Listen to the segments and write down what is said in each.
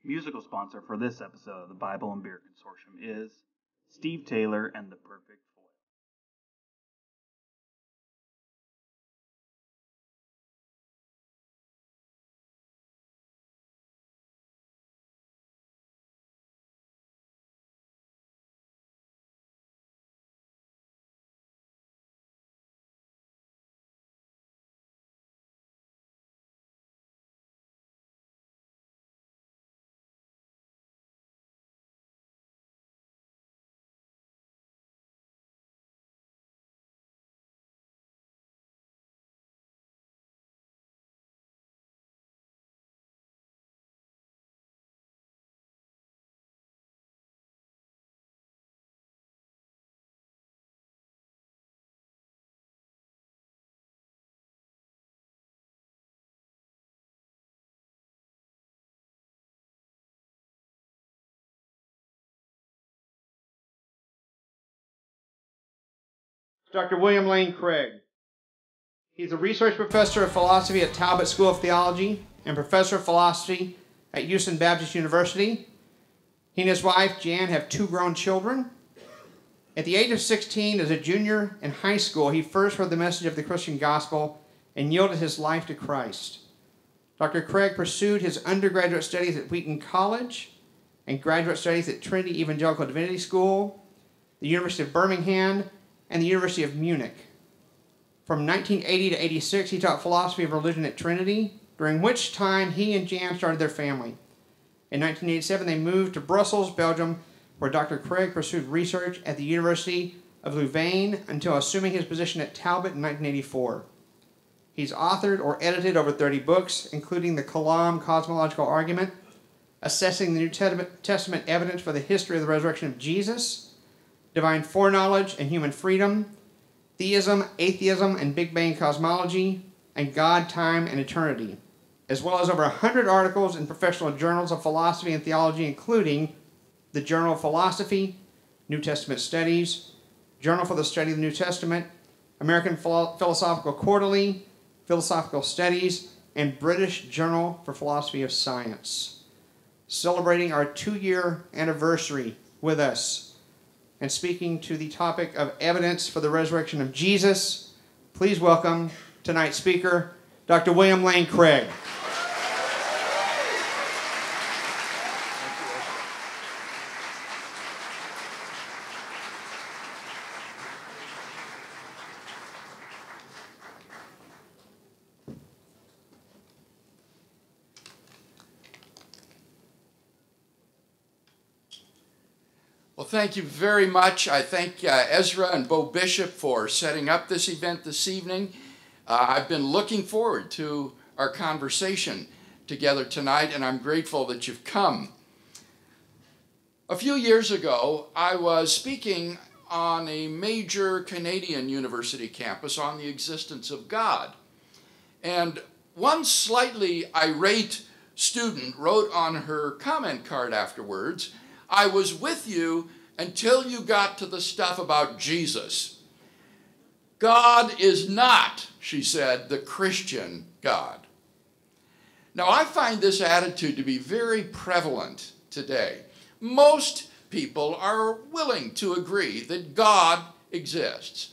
Musical sponsor for this episode of the Bible and Beer Consortium is Steve Taylor and the Perfect Foil. Dr. William Lane Craig. He's a research professor of philosophy at Talbot School of Theology and professor of philosophy at Houston Baptist University. He and his wife, Jan, have 2 grown children. At the age of 16, as a junior in high school, he first heard the message of the Christian gospel and yielded his life to Christ. Dr. Craig pursued his undergraduate studies at Wheaton College and graduate studies at Trinity Evangelical Divinity School, the University of Birmingham, and the University of Munich. From 1980 to 86, he taught philosophy of religion at Trinity, during which time he and Jan started their family. In 1987, they moved to Brussels, Belgium, where Dr. Craig pursued research at the University of Louvain until assuming his position at Talbot in 1984. He's authored or edited over 30 books, including the Kalam Cosmological Argument, Assessing the New Testament Evidence for the History of the Resurrection of Jesus, Divine Foreknowledge and Human Freedom, Theism, Atheism, and Big Bang Cosmology, and God, Time, and Eternity, as well as over 100 articles in professional journals of philosophy and theology, including the Journal of Philosophy, New Testament Studies, Journal for the Study of the New Testament, American Philosophical Quarterly, Philosophical Studies, and British Journal for Philosophy of Science. Celebrating our 2-year anniversary with us, and speaking to the topic of evidence for the resurrection of Jesus, please welcome tonight's speaker, Dr. William Lane Craig. Well, thank you very much. I thank Ezra and Bo Bishop for setting up this event this evening. I've been looking forward to our conversation together tonight, and I'm grateful that you've come. A few years ago, I was speaking on a major Canadian university campus on the existence of God. And one slightly irate student wrote on her comment card afterwards, "I was with you until you got to the stuff about Jesus. God is not," she said, "the Christian God." Now, I find this attitude to be very prevalent today. Most people are willing to agree that God exists.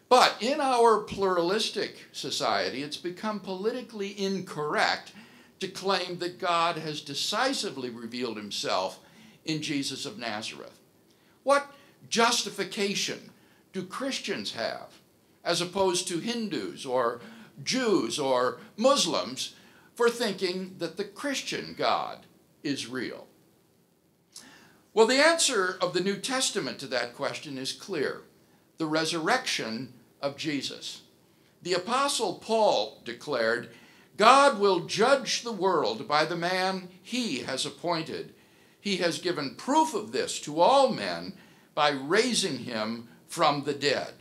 But in our pluralistic society, it's become politically incorrect to claim that God has decisively revealed himself in Jesus of Nazareth. What justification do Christians have, as opposed to Hindus or Jews or Muslims, for thinking that the Christian God is real? Well, the answer of the New Testament to that question is clear: the resurrection of Jesus. The Apostle Paul declared, "God will judge the world by the man he has appointed. He has given proof of this to all men by raising him from the dead."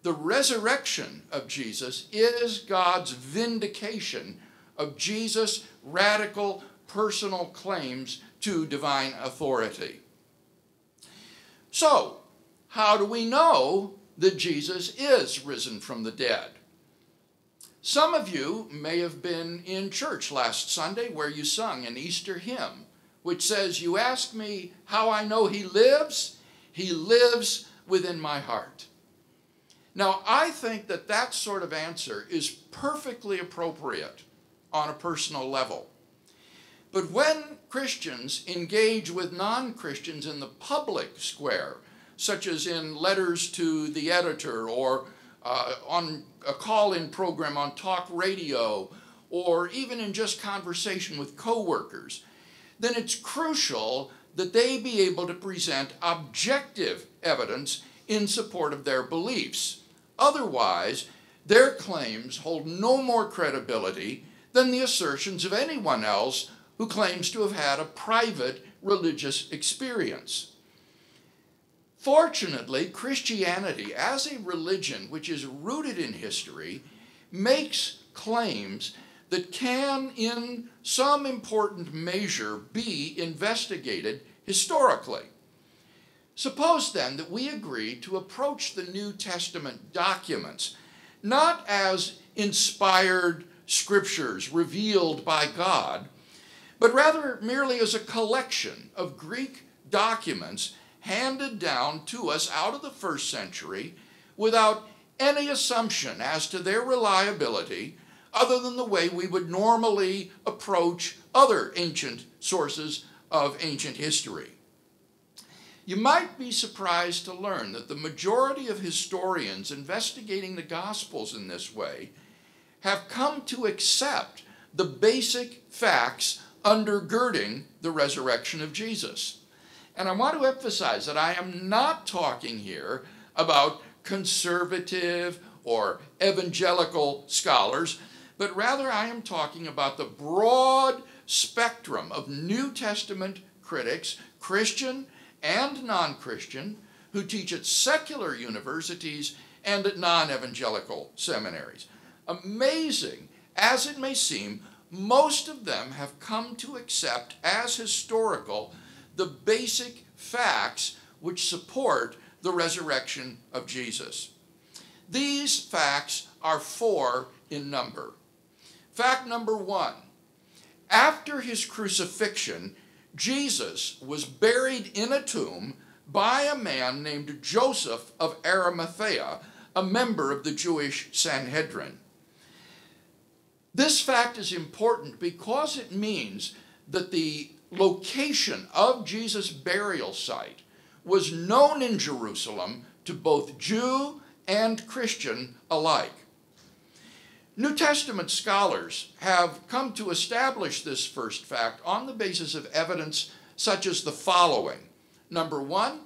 The resurrection of Jesus is God's vindication of Jesus' radical personal claims to divine authority. So, how do we know that Jesus is risen from the dead? Some of you may have been in church last Sunday where you sung an Easter hymn, which says, "You ask me how I know he lives? He lives within my heart." Now, I think that that sort of answer is perfectly appropriate on a personal level. But when Christians engage with non-Christians in the public square, such as in letters to the editor or on a call-in program on talk radio, or even in just conversation with coworkers, then it's crucial that they be able to present objective evidence in support of their beliefs. Otherwise, their claims hold no more credibility than the assertions of anyone else who claims to have had a private religious experience. Fortunately, Christianity, as a religion which is rooted in history, makes claims that can, in some important measure, be investigated historically. Suppose then that we agree to approach the New Testament documents not as inspired scriptures revealed by God, but rather merely as a collection of Greek documents handed down to us out of the first century without any assumption as to their reliability other than the way we would normally approach other ancient sources of ancient history. You might be surprised to learn that the majority of historians investigating the Gospels in this way have come to accept the basic facts undergirding the resurrection of Jesus. And I want to emphasize that I am not talking here about conservative or evangelical scholars, but rather I am talking about the broad spectrum of New Testament critics, Christian and non-Christian, who teach at secular universities and at non-evangelical seminaries. Amazing as it may seem, most of them have come to accept as historical the basic facts which support the resurrection of Jesus. These facts are 4 in number. Fact number 1, after his crucifixion, Jesus was buried in a tomb by a man named Joseph of Arimathea, a member of the Jewish Sanhedrin. This fact is important because it means that the location of Jesus' burial site was known in Jerusalem to both Jew and Christian alike. New Testament scholars have come to establish this first fact on the basis of evidence such as the following. Number 1,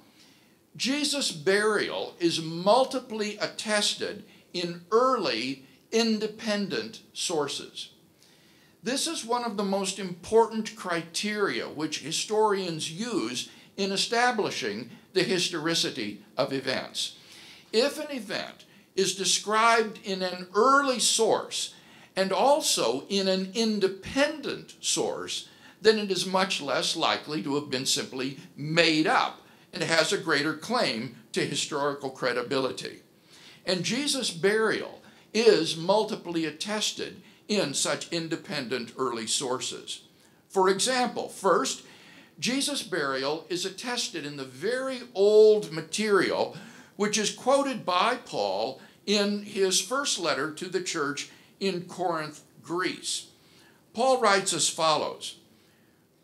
Jesus' burial is multiply attested in early independent sources. This is one of the most important criteria which historians use in establishing the historicity of events. If an event is described in an early source and also in an independent source, then it is much less likely to have been simply made up and has a greater claim to historical credibility. And Jesus' burial is multiply attested in such independent early sources. For example, first, Jesus' burial is attested in the very old material which is quoted by Paul in his first letter to the church in Corinth, Greece. Paul writes as follows,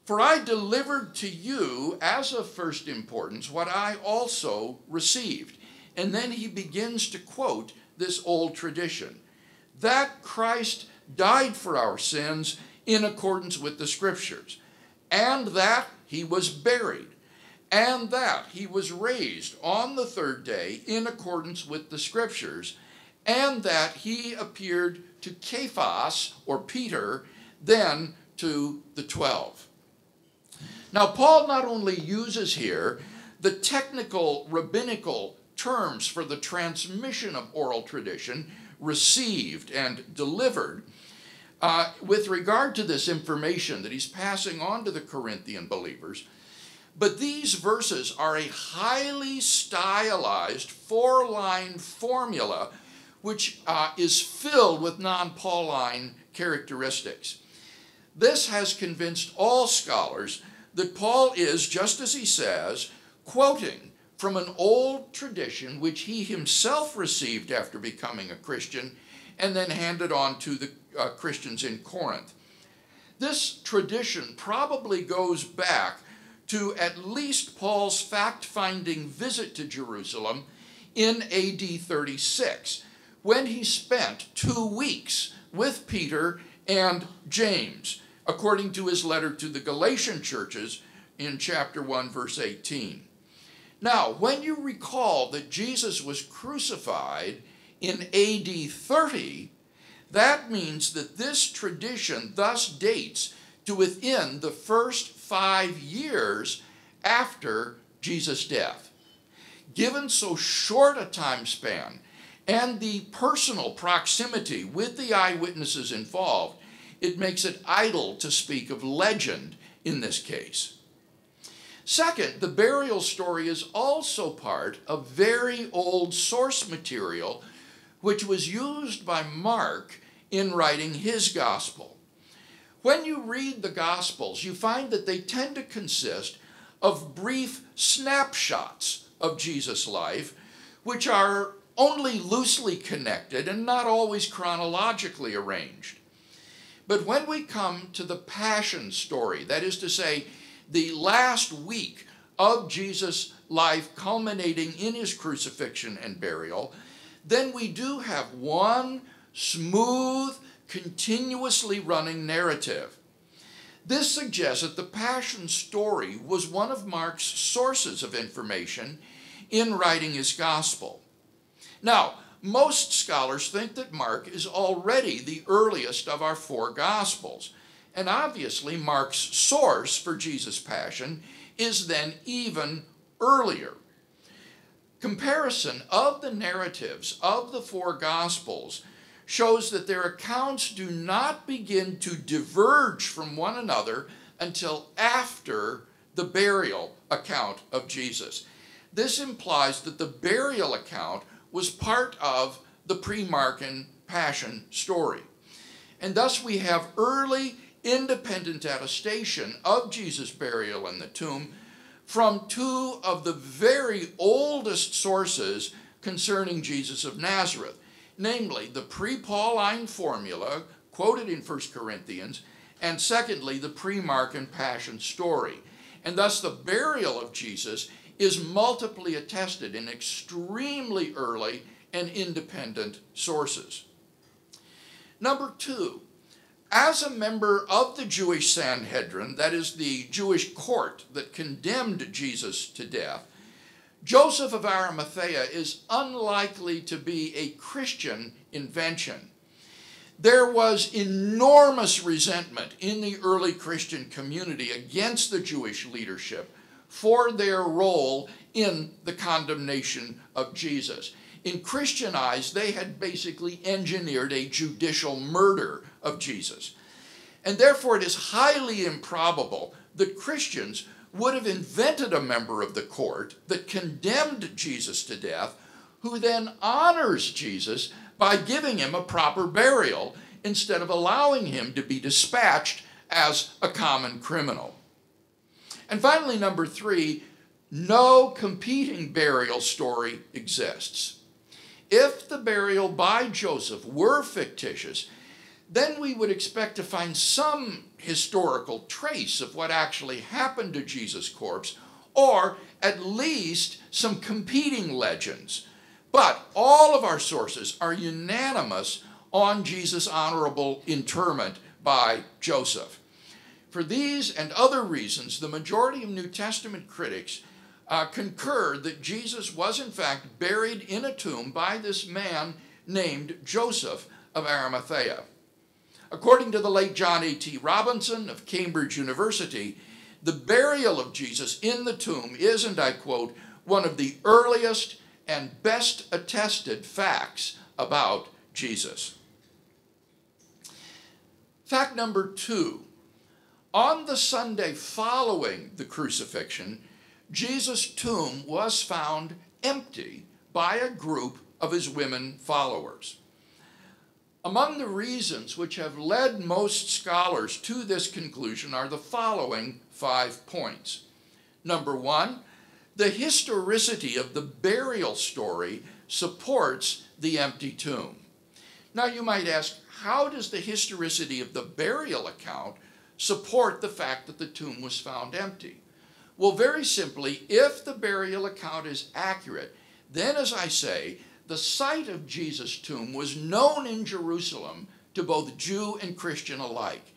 "For I delivered to you as of first importance what I also received." And then he begins to quote this old tradition, that Christ died for our sins in accordance with the Scriptures, and that he was buried, and that he was raised on the 3rd day in accordance with the Scriptures, and that he appeared to Cephas, or Peter, then to the 12. Now, Paul not only uses here the technical rabbinical terms for the transmission of oral tradition, received and delivered, with regard to this information that he's passing on to the Corinthian believers, but these verses are a highly stylized 4-line formula which is filled with non-Pauline characteristics. This has convinced all scholars that Paul is, just as he says, quoting from an old tradition which he himself received after becoming a Christian and then handed on to the Christians in Corinth. This tradition probably goes back to at least Paul's fact-finding visit to Jerusalem in AD 36, when he spent 2 weeks with Peter and James, according to his letter to the Galatian churches in chapter 1, verse 18. Now, when you recall that Jesus was crucified in AD 30, that means that this tradition thus dates to within the first 5 years after Jesus' death. Given so short a time span and the personal proximity with the eyewitnesses involved, it makes it idle to speak of legend in this case. Second, the burial story is also part of very old source material which was used by Mark in writing his gospel. When you read the Gospels, you find that they tend to consist of brief snapshots of Jesus' life, which are only loosely connected and not always chronologically arranged. But when we come to the Passion story, that is to say, the last week of Jesus' life culminating in his crucifixion and burial, then we do have one smooth, continuously running narrative. This suggests that the Passion story was one of Mark's sources of information in writing his gospel. Now, most scholars think that Mark is already the earliest of our 4 gospels, and obviously Mark's source for Jesus' Passion is then even earlier. Comparison of the narratives of the 4 gospels shows that their accounts do not begin to diverge from one another until after the burial account of Jesus. This implies that the burial account was part of the pre-Markan Passion story. And thus we have early independent attestation of Jesus' burial in the tomb from 2 of the very oldest sources concerning Jesus of Nazareth, namely the pre-Pauline formula quoted in 1 Corinthians, and secondly, the pre-Markan Passion story. And thus the burial of Jesus is multiply attested in extremely early and independent sources. Number 2, as a member of the Jewish Sanhedrin, that is the Jewish court that condemned Jesus to death, Joseph of Arimathea is unlikely to be a Christian invention. There was enormous resentment in the early Christian community against the Jewish leadership for their role in the condemnation of Jesus. In Christian eyes, they had basically engineered a judicial murder of Jesus. And therefore, it is highly improbable that Christians would have invented a member of the court that condemned Jesus to death, who then honors Jesus by giving him a proper burial instead of allowing him to be dispatched as a common criminal. And finally, number 3, no competing burial story exists. If the burial by Joseph were fictitious, then we would expect to find some historical trace of what actually happened to Jesus' corpse, or at least some competing legends. But all of our sources are unanimous on Jesus' honorable interment by Joseph. For these and other reasons, the majority of New Testament critics concur that Jesus was in fact buried in a tomb by this man named Joseph of Arimathea. According to the late John A.T. Robinson of Cambridge University, the burial of Jesus in the tomb is, and I quote, one of the earliest and best attested facts about Jesus. Fact number 2. On the Sunday following the crucifixion, Jesus' tomb was found empty by a group of his women followers. Among the reasons which have led most scholars to this conclusion are the following 5 points. Number 1, the historicity of the burial story supports the empty tomb. Now you might ask, how does the historicity of the burial account support the fact that the tomb was found empty? Well, very simply, if the burial account is accurate, then, as I say, the site of Jesus' tomb was known in Jerusalem to both Jew and Christian alike.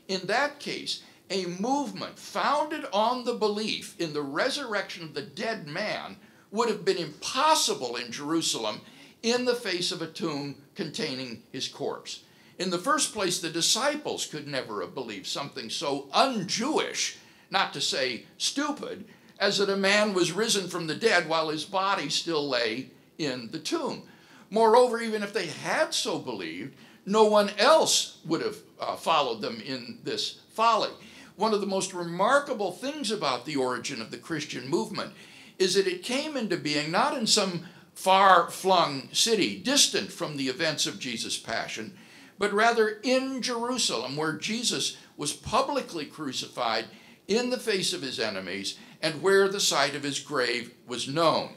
In that case, a movement founded on the belief in the resurrection of the dead man would have been impossible in Jerusalem in the face of a tomb containing his corpse. In the first place, the disciples could never have believed something so un-Jewish, not to say stupid, as that a man was risen from the dead while his body still lay in the tomb. Moreover, even if they had so believed, no one else would have followed them in this folly. One of the most remarkable things about the origin of the Christian movement is that it came into being not in some far-flung city, distant from the events of Jesus' passion, but rather in Jerusalem, where Jesus was publicly crucified in the face of his enemies and where the site of his grave was known.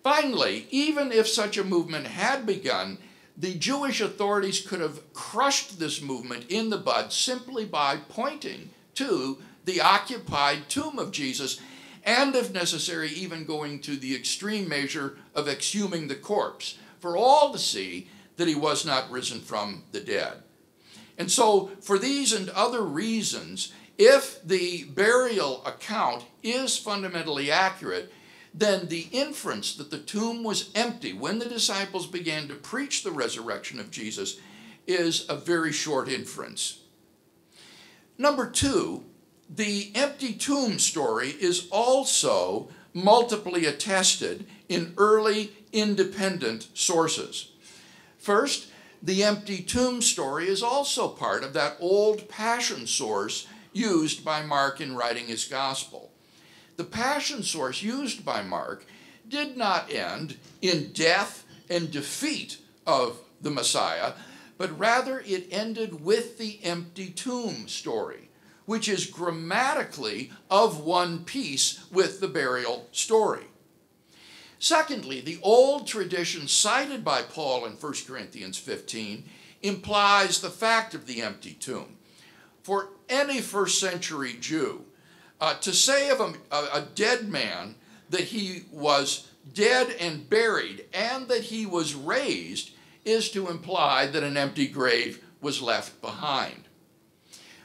Finally, even if such a movement had begun, the Jewish authorities could have crushed this movement in the bud simply by pointing to the occupied tomb of Jesus, and if necessary, even going to the extreme measure of exhuming the corpse, for all to see that he was not risen from the dead. And so, for these and other reasons, if the burial account is fundamentally accurate, then the inference that the tomb was empty when the disciples began to preach the resurrection of Jesus is a very short inference. Number 2, the empty tomb story is also multiply attested in early independent sources. First, the empty tomb story is also part of that old passion source used by Mark in writing his gospel. The passion source used by Mark did not end in death and defeat of the Messiah, but rather it ended with the empty tomb story, which is grammatically of one piece with the burial story. Secondly, the old tradition cited by Paul in 1 Corinthians 15 implies the fact of the empty tomb. For any first century Jew, to say of a dead man that he was dead and buried and that he was raised is to imply that an empty grave was left behind.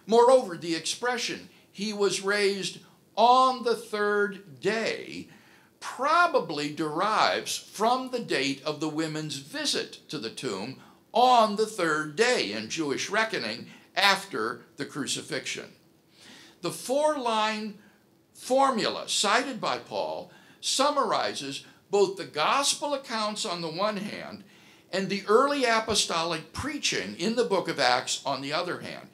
Moreover, the expression, "he was raised on the third day," probably derives from the date of the women's visit to the tomb on the third day in Jewish reckoning after the crucifixion. The 4-line formula cited by Paul summarizes both the gospel accounts on the one hand and the early apostolic preaching in the book of Acts on the other hand.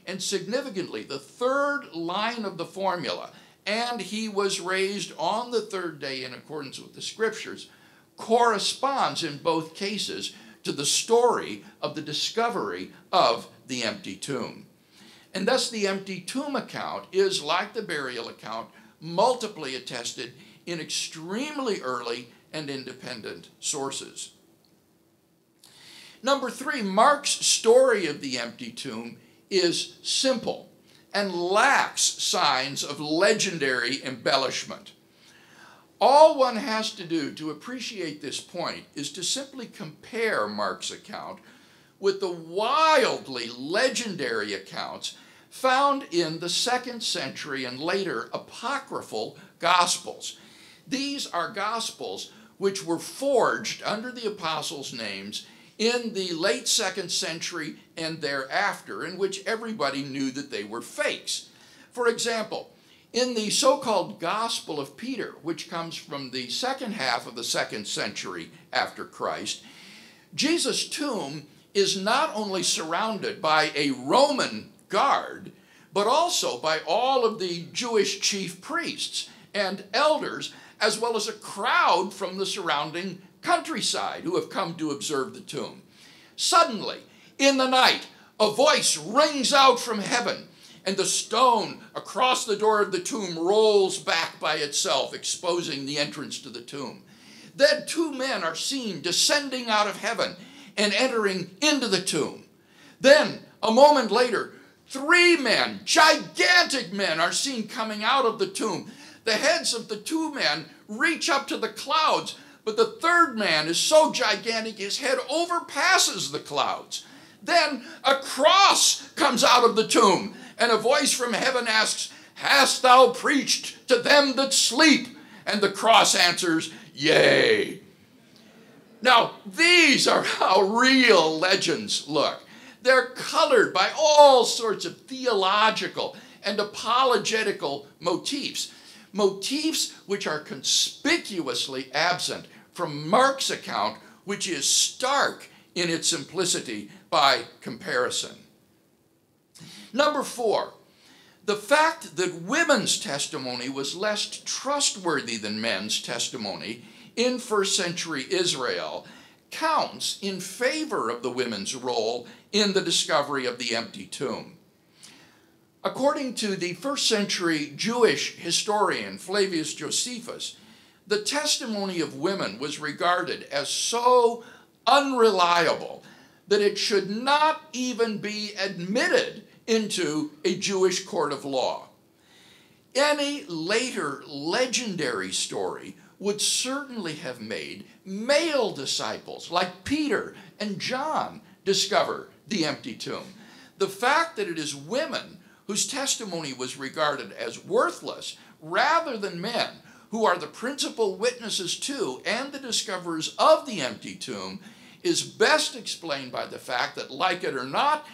And significantly, the third line of the formula, "and he was raised on the third day in accordance with the scriptures," corresponds in both cases to the story of the discovery of the empty tomb. And thus the empty tomb account is, like the burial account, multiply attested in extremely early and independent sources. Number 3, Mark's story of the empty tomb is simple and lacks signs of legendary embellishment. All one has to do to appreciate this point is to simply compare Mark's account with the wildly legendary accounts found in the 2nd century and later apocryphal Gospels. These are Gospels which were forged under the apostles' names in the late 2nd century and thereafter, in which everybody knew that they were fakes. For example, in the so-called Gospel of Peter, which comes from the second half of the 2nd century after Christ, Jesus' tomb is not only surrounded by a Roman guard, but also by all of the Jewish chief priests and elders, as well as a crowd from the surrounding countryside who have come to observe the tomb. Suddenly, In the night, a voice rings out from heaven, and the stone across the door of the tomb rolls back by itself, exposing the entrance to the tomb. Then 2 men are seen descending out of heaven and entering into the tomb. Then, a moment later, 3 men, gigantic men, are seen coming out of the tomb. The heads of the 2 men reach up to the clouds, but the 3rd man is so gigantic his head overpasses the clouds. Then a cross comes out of the tomb, and a voice from heaven asks, "Hast thou preached to them that sleep?" And the cross answers, "Yea." Now, these are how real legends look. They're colored by all sorts of theological and apologetical motifs. Motifs which are conspicuously absent from Mark's account, which is stark in its simplicity by comparison. Number 4, the fact that women's testimony was less trustworthy than men's testimony in first century Israel counts in favor of the women's role in the discovery of the empty tomb. According to the first century Jewish historian Flavius Josephus, the testimony of women was regarded as so unreliable that it should not even be admitted into a Jewish court of law. Any later legendary story would certainly have made male disciples like Peter and John discover the empty tomb. The fact that it is women whose testimony was regarded as worthless rather than men who are the principal witnesses to and the discoverers of the empty tomb is best explained by the fact that, like it or not,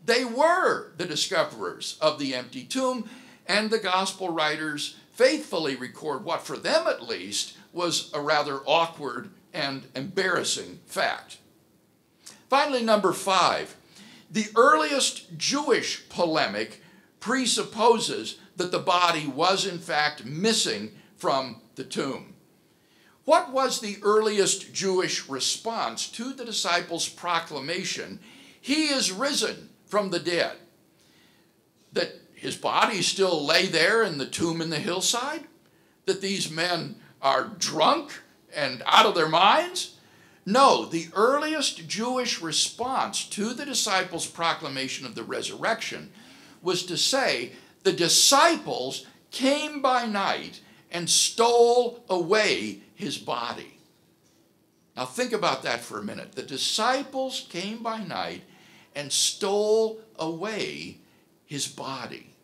they were the discoverers of the empty tomb, and the gospel writers faithfully record what, for them at least, was a rather awkward and embarrassing fact. Finally, number 5, the earliest Jewish polemic presupposes that the body was in fact missing from the tomb. What was the earliest Jewish response to the disciples' proclamation, "He is risen from the dead"? That his body still lay there in the tomb in the hillside? That these men are drunk and out of their minds? No, the earliest Jewish response to the disciples' proclamation of the resurrection was to say the disciples came by night and stole away his body. Now think about that for a minute. The disciples came by night and stole away his body.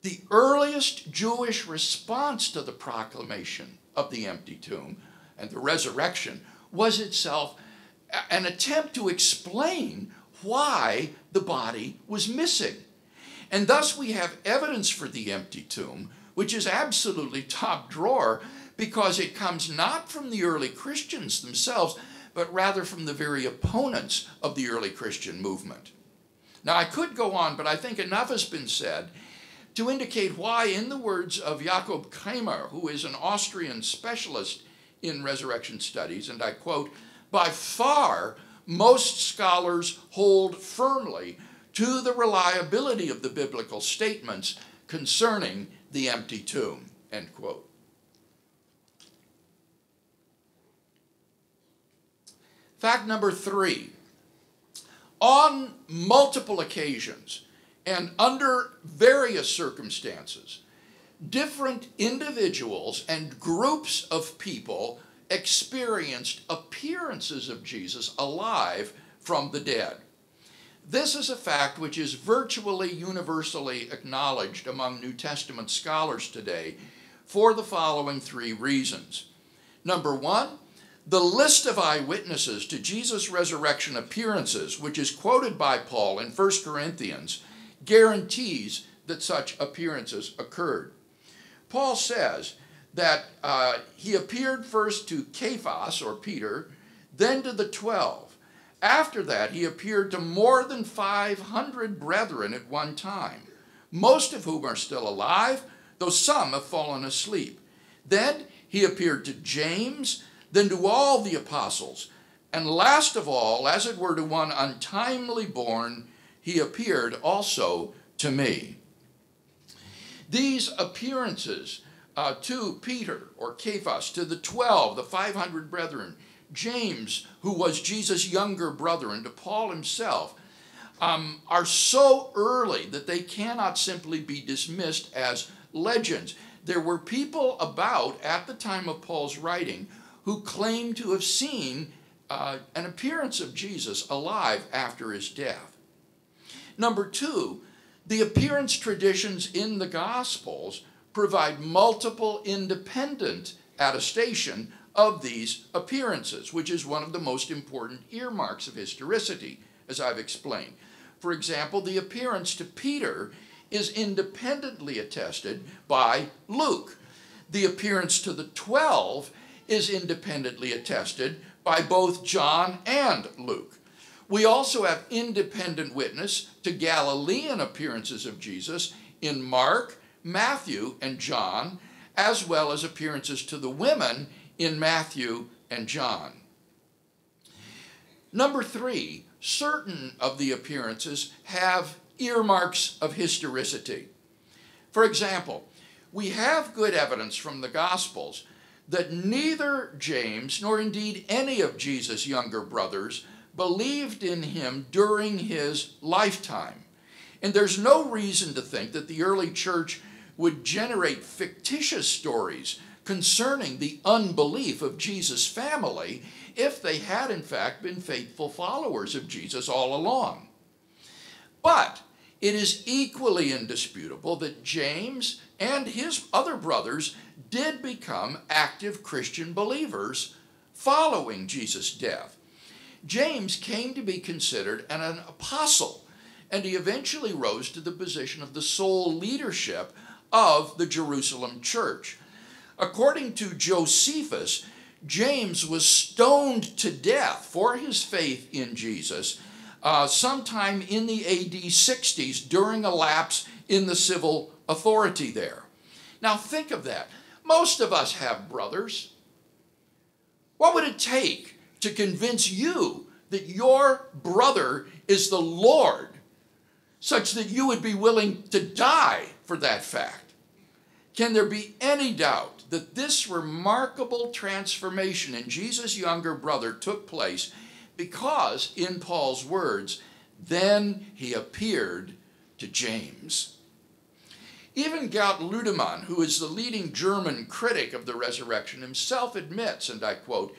The earliest Jewish response to the proclamation of the empty tomb and the resurrection was itself an attempt to explain why the body was missing. And thus we have evidence for the empty tomb, which is absolutely top drawer, because it comes not from the early Christians themselves, but rather from the very opponents of the early Christian movement. Now, I could go on, but I think enough has been said to indicate why, in the words of Jakob Kramer, who is an Austrian specialist in resurrection studies, and I quote, "By far, most scholars hold firmly to the reliability of the biblical statements concerning the empty tomb," end quote. Fact number 3, on multiple occasions and under various circumstances, different individuals and groups of people experienced appearances of Jesus alive from the dead. This is a fact which is virtually universally acknowledged among New Testament scholars today for the following 3 reasons. Number 1, the list of eyewitnesses to Jesus' resurrection appearances, which is quoted by Paul in 1 Corinthians, guarantees that such appearances occurred. Paul says that he appeared first to Cephas, or Peter, then to the 12. After that, he appeared to more than 500 brethren at one time, most of whom are still alive, though some have fallen asleep. Then he appeared to James, then to all the apostles. And last of all, as it were to one untimely born, he appeared also to me. These appearances to Peter, or Cephas, to the 12, the 500 brethren, James, who was Jesus' younger brother, and to Paul himself, are so early that they cannot simply be dismissed as legends. There were people about at the time of Paul's writing who claimed to have seen an appearance of Jesus alive after his death. Number two, the appearance traditions in the Gospels provide multiple independent attestation of these appearances, which is one of the most important earmarks of historicity, as I've explained. For example, the appearance to Peter is independently attested by Luke. The appearance to the 12 is independently attested by both John and Luke. We also have independent witness to Galilean appearances of Jesus in Mark, Matthew, and John, as well as appearances to the women in Matthew and John. Number three, certain of the appearances have earmarks of historicity. For example, we have good evidence from the Gospels that neither James nor indeed any of Jesus' younger brothers believed in him during his lifetime. And there's no reason to think that the early church would generate fictitious stories concerning the unbelief of Jesus' family if they had in fact been faithful followers of Jesus all along. But it is equally indisputable that James and his other brothers did become active Christian believers following Jesus' death. James came to be considered an apostle, and he eventually rose to the position of the sole leadership of the Jerusalem church. According to Josephus, James was stoned to death for his faith in Jesus sometime in the AD 60s during a lapse in the civil authority there. Now think of that. Most of us have brothers. What would it take to convince you that your brother is the Lord, such that you would be willing to die for that fact? Can there be any doubt that this remarkable transformation in Jesus' younger brother took place because, in Paul's words, then he appeared to James? Even Gerd Ludemann, who is the leading German critic of the resurrection, himself admits, and I quote,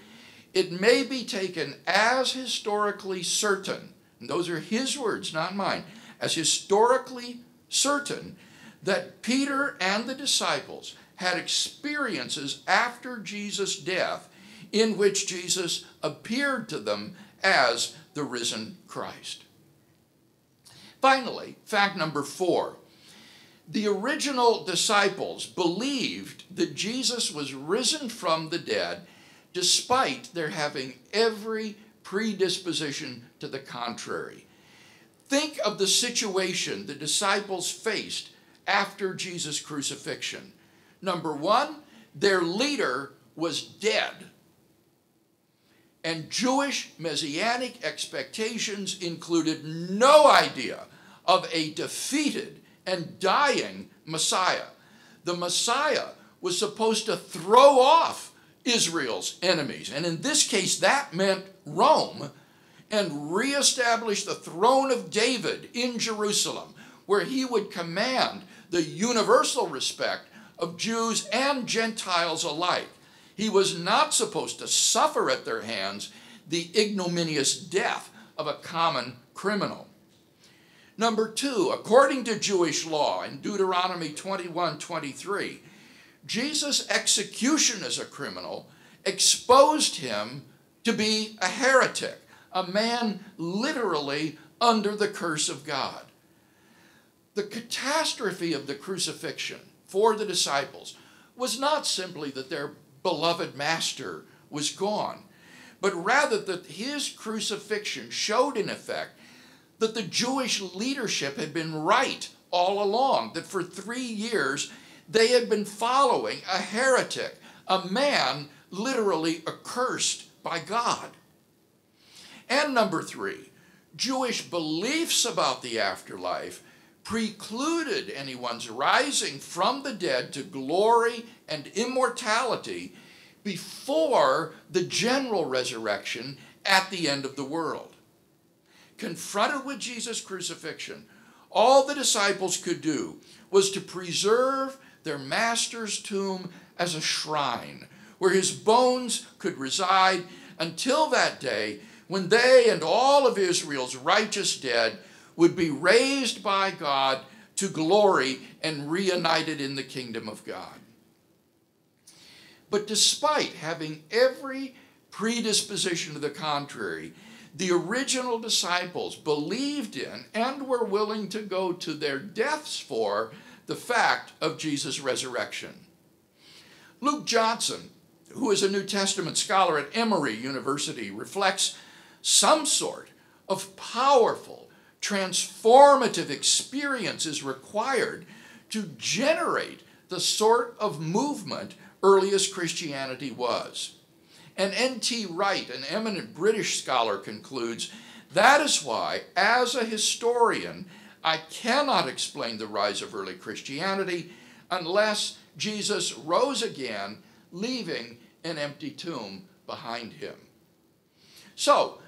"It may be taken as historically certain," and those are his words, not mine, as historically certain that Peter and the disciples had experiences after Jesus' death in which Jesus appeared to them as the risen Christ. Finally, fact number 4. The original disciples believed that Jesus was risen from the dead despite their having every predisposition to the contrary. Think of the situation the disciples faced after Jesus' crucifixion. Number one, their leader was dead. And Jewish messianic expectations included no idea of a defeated and dying Messiah. The Messiah was supposed to throw off Israel's enemies, and in this case that meant Rome, and reestablish the throne of David in Jerusalem, where he would command the universal respect of Jews and Gentiles alike. He was not supposed to suffer at their hands the ignominious death of a common criminal. Number 2, according to Jewish law in Deuteronomy 21:23, Jesus' execution as a criminal exposed him to be a heretic, a man literally under the curse of God. The catastrophe of the crucifixion for the disciples was not simply that their beloved master was gone, but rather that his crucifixion showed in effect that the Jewish leadership had been right all along, that for 3 years they had been following a heretic, a man literally accursed by God. And number 3, Jewish beliefs about the afterlife precluded anyone's rising from the dead to glory and immortality before the general resurrection at the end of the world. Confronted with Jesus' crucifixion, all the disciples could do was to preserve their master's tomb as a shrine where his bones could reside until that day when they and all of Israel's righteous dead would be raised by God to glory and reunited in the kingdom of God. But despite having every predisposition to the contrary, the original disciples believed in and were willing to go to their deaths for the fact of Jesus' resurrection. Luke Johnson, who is a New Testament scholar at Emory University, reflects some sort of powerful, transformative experience is required to generate the sort of movement earliest Christianity was. And N.T. Wright, an eminent British scholar, concludes, that is why, as a historian, I cannot explain the rise of early Christianity unless Jesus rose again, leaving an empty tomb behind him. So,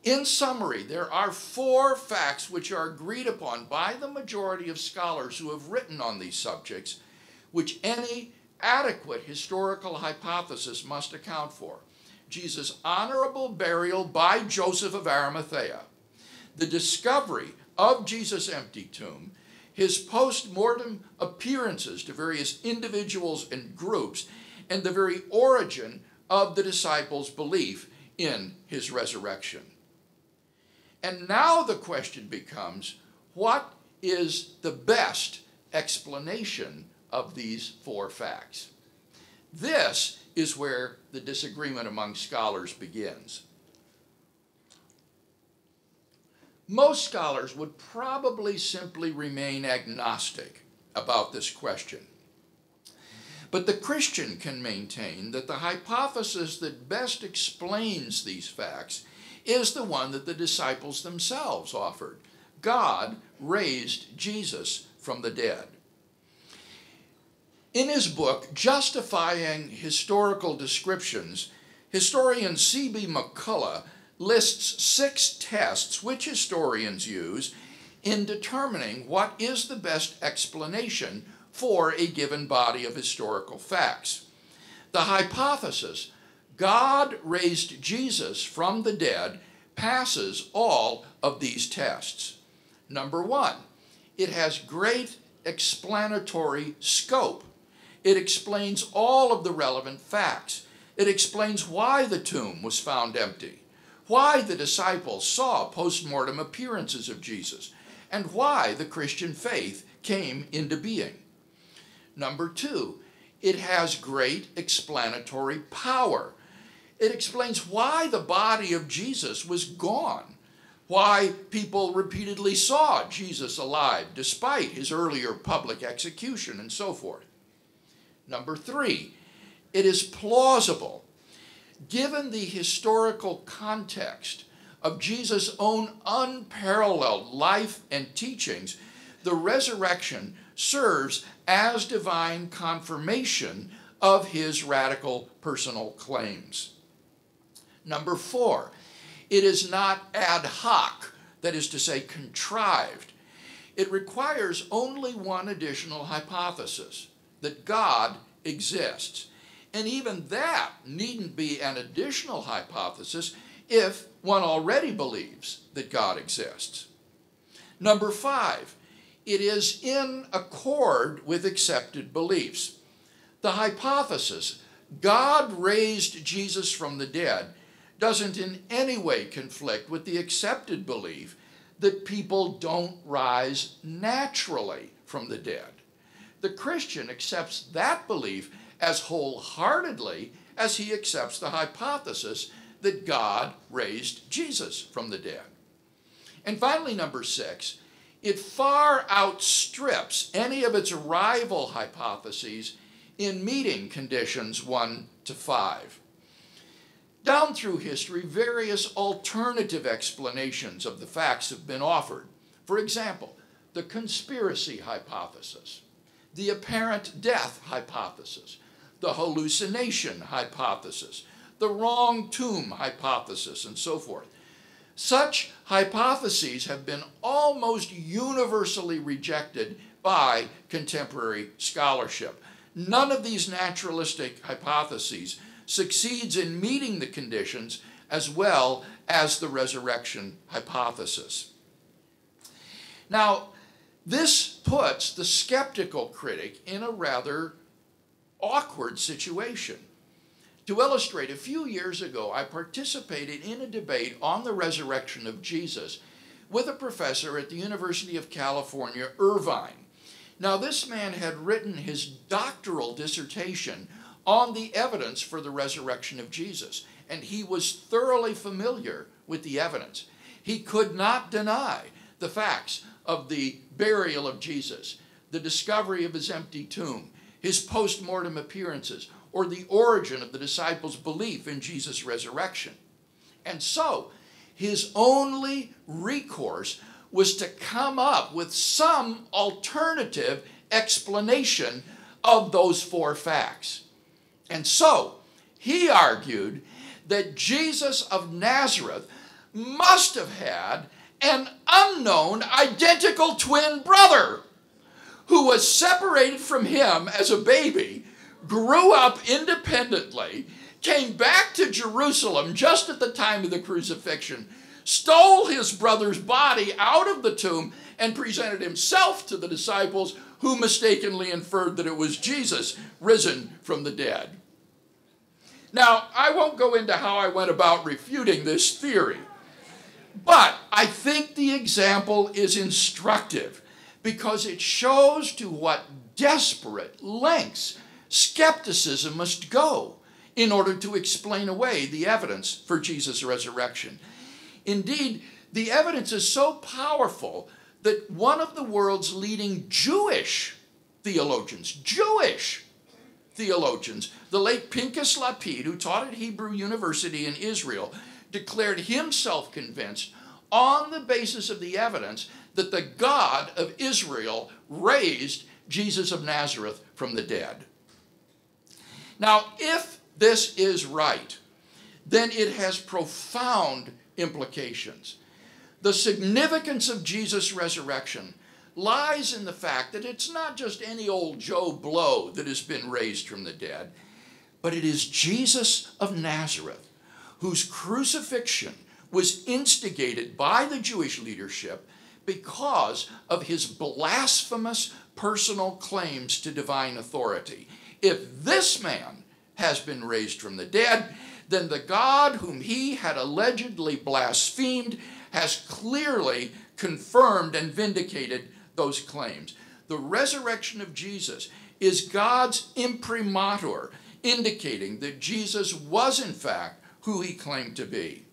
in summary, there are 4 facts which are agreed upon by the majority of scholars who have written on these subjects, which any adequate historical hypothesis must account for. Jesus' honorable burial by Joseph of Arimathea, the discovery of Jesus' empty tomb, his post-mortem appearances to various individuals and groups, and the very origin of the disciples' belief in his resurrection. And now the question becomes, what is the best explanation of these 4 facts? This is where the disagreement among scholars begins. Most scholars would probably simply remain agnostic about this question. But the Christian can maintain that the hypothesis that best explains these facts is the one that the disciples themselves offered. God raised Jesus from the dead. In his book, Justifying Historical Descriptions, historian C.B. McCullough lists 6 tests which historians use in determining what is the best explanation for a given body of historical facts. The hypothesis, God raised Jesus from the dead, passes all of these tests. Number 1, it has great explanatory scope. It explains all of the relevant facts. It explains why the tomb was found empty, why the disciples saw post-mortem appearances of Jesus, and why the Christian faith came into being. Number 2, it has great explanatory power. It explains why the body of Jesus was gone, why people repeatedly saw Jesus alive despite his earlier public execution, and so forth. Number 3, it is plausible. Given the historical context of Jesus' own unparalleled life and teachings, the resurrection serves as divine confirmation of his radical personal claims. Number 4, it is not ad hoc, that is to say, contrived. It requires only one additional hypothesis, that God exists. And even that needn't be an additional hypothesis if one already believes that God exists. Number 5, it is in accord with accepted beliefs. The hypothesis, God raised Jesus from the dead, doesn't in any way conflict with the accepted belief that people don't rise naturally from the dead. The Christian accepts that belief as wholeheartedly as he accepts the hypothesis that God raised Jesus from the dead. And finally, number 6, it far outstrips any of its rival hypotheses in meeting conditions 1 to 5. Down through history, various alternative explanations of the facts have been offered. For example, the conspiracy hypothesis, the apparent death hypothesis, the hallucination hypothesis, the wrong tomb hypothesis, and so forth. Such hypotheses have been almost universally rejected by contemporary scholarship. None of these naturalistic hypotheses succeeds in meeting the conditions as well as the resurrection hypothesis. Now, this puts the skeptical critic in a rather awkward situation. To illustrate, a few years ago, I participated in a debate on the resurrection of Jesus with a professor at the University of California, Irvine. Now, this man had written his doctoral dissertation on the evidence for the resurrection of Jesus, and he was thoroughly familiar with the evidence. He could not deny the facts of the burial of Jesus, the discovery of his empty tomb, his post-mortem appearances, or the origin of the disciples' belief in Jesus' resurrection. And so, his only recourse was to come up with some alternative explanation of those four facts. And so, he argued that Jesus of Nazareth must have had an unknown identical twin brother who was separated from him as a baby, grew up independently, came back to Jerusalem just at the time of the crucifixion, stole his brother's body out of the tomb, and presented himself to the disciples, who mistakenly inferred that it was Jesus risen from the dead. Now, I won't go into how I went about refuting this theory, but I think the example is instructive because it shows to what desperate lengths skepticism must go in order to explain away the evidence for Jesus' resurrection. Indeed, the evidence is so powerful that one of the world's leading Jewish theologians, the late Pinchas Lapid, who taught at Hebrew University in Israel, declared himself convinced on the basis of the evidence that the God of Israel raised Jesus of Nazareth from the dead. Now, if this is right, then it has profound implications. The significance of Jesus' resurrection lies in the fact that it's not just any old Joe Blow that has been raised from the dead, but it is Jesus of Nazareth, whose crucifixion was instigated by the Jewish leadership because of his blasphemous personal claims to divine authority. If this man has been raised from the dead, then the God whom he had allegedly blasphemed has clearly confirmed and vindicated those claims. The resurrection of Jesus is God's imprimatur, indicating that Jesus was in fact who he claimed to be.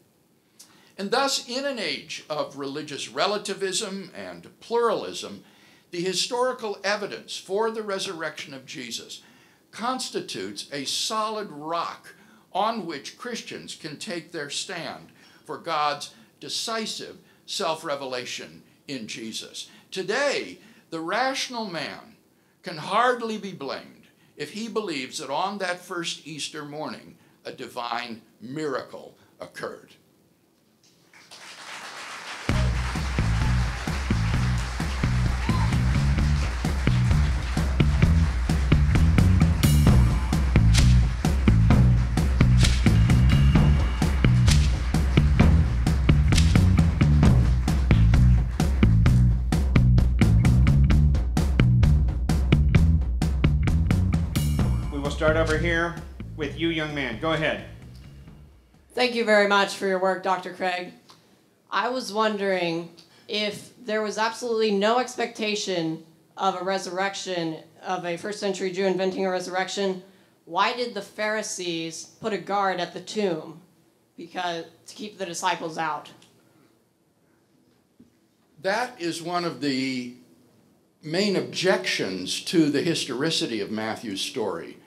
And thus, in an age of religious relativism and pluralism, the historical evidence for the resurrection of Jesus constitutes a solid rock on which Christians can take their stand for God's decisive self-revelation in Jesus. Today, the rational man can hardly be blamed if he believes that on that first Easter morning, a divine miracle occurred. Start over here with you, young man. Go ahead. Thank you very much for your work, Dr. Craig. I was wondering if there was absolutely no expectation of a resurrection, of a first century Jew inventing a resurrection, why did the Pharisees put a guard at the tomb to keep the disciples out? That is one of the main objections to the historicity of Matthew's story.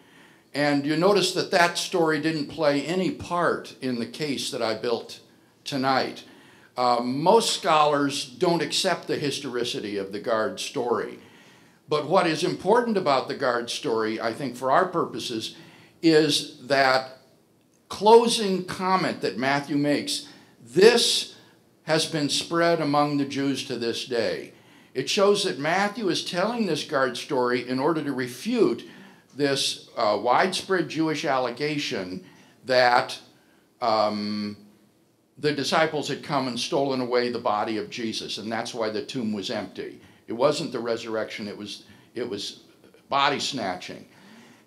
And you notice that that story didn't play any part in the case that I built tonight. Most scholars don't accept the historicity of the guard story. But what is important about the guard story, I think for our purposes, is that closing comment that Matthew makes. This has been spread among the Jews to this day. It shows that Matthew is telling this guard story in order to refute this widespread Jewish allegation that the disciples had come and stolen away the body of Jesus, and that's why the tomb was empty. It wasn't the resurrection, it was body snatching.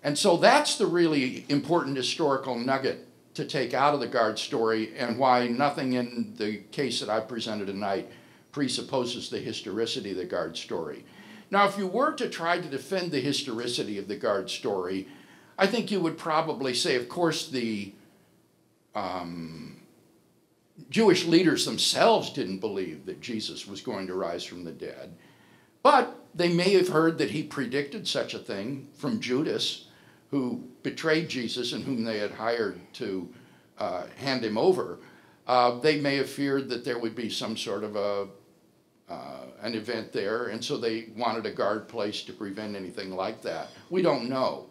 And so that's the really important historical nugget to take out of the guard story, and why nothing in the case that I presented tonight presupposes the historicity of the guard story. Now, if you were to try to defend the historicity of the guard story, I think you would probably say, of course, the Jewish leaders themselves didn't believe that Jesus was going to rise from the dead, but they may have heard that he predicted such a thing from Judas, who betrayed Jesus and whom they had hired to hand him over. They may have feared that there would be some sort of an event there, and so they wanted a guard placed to prevent anything like that. We don't know.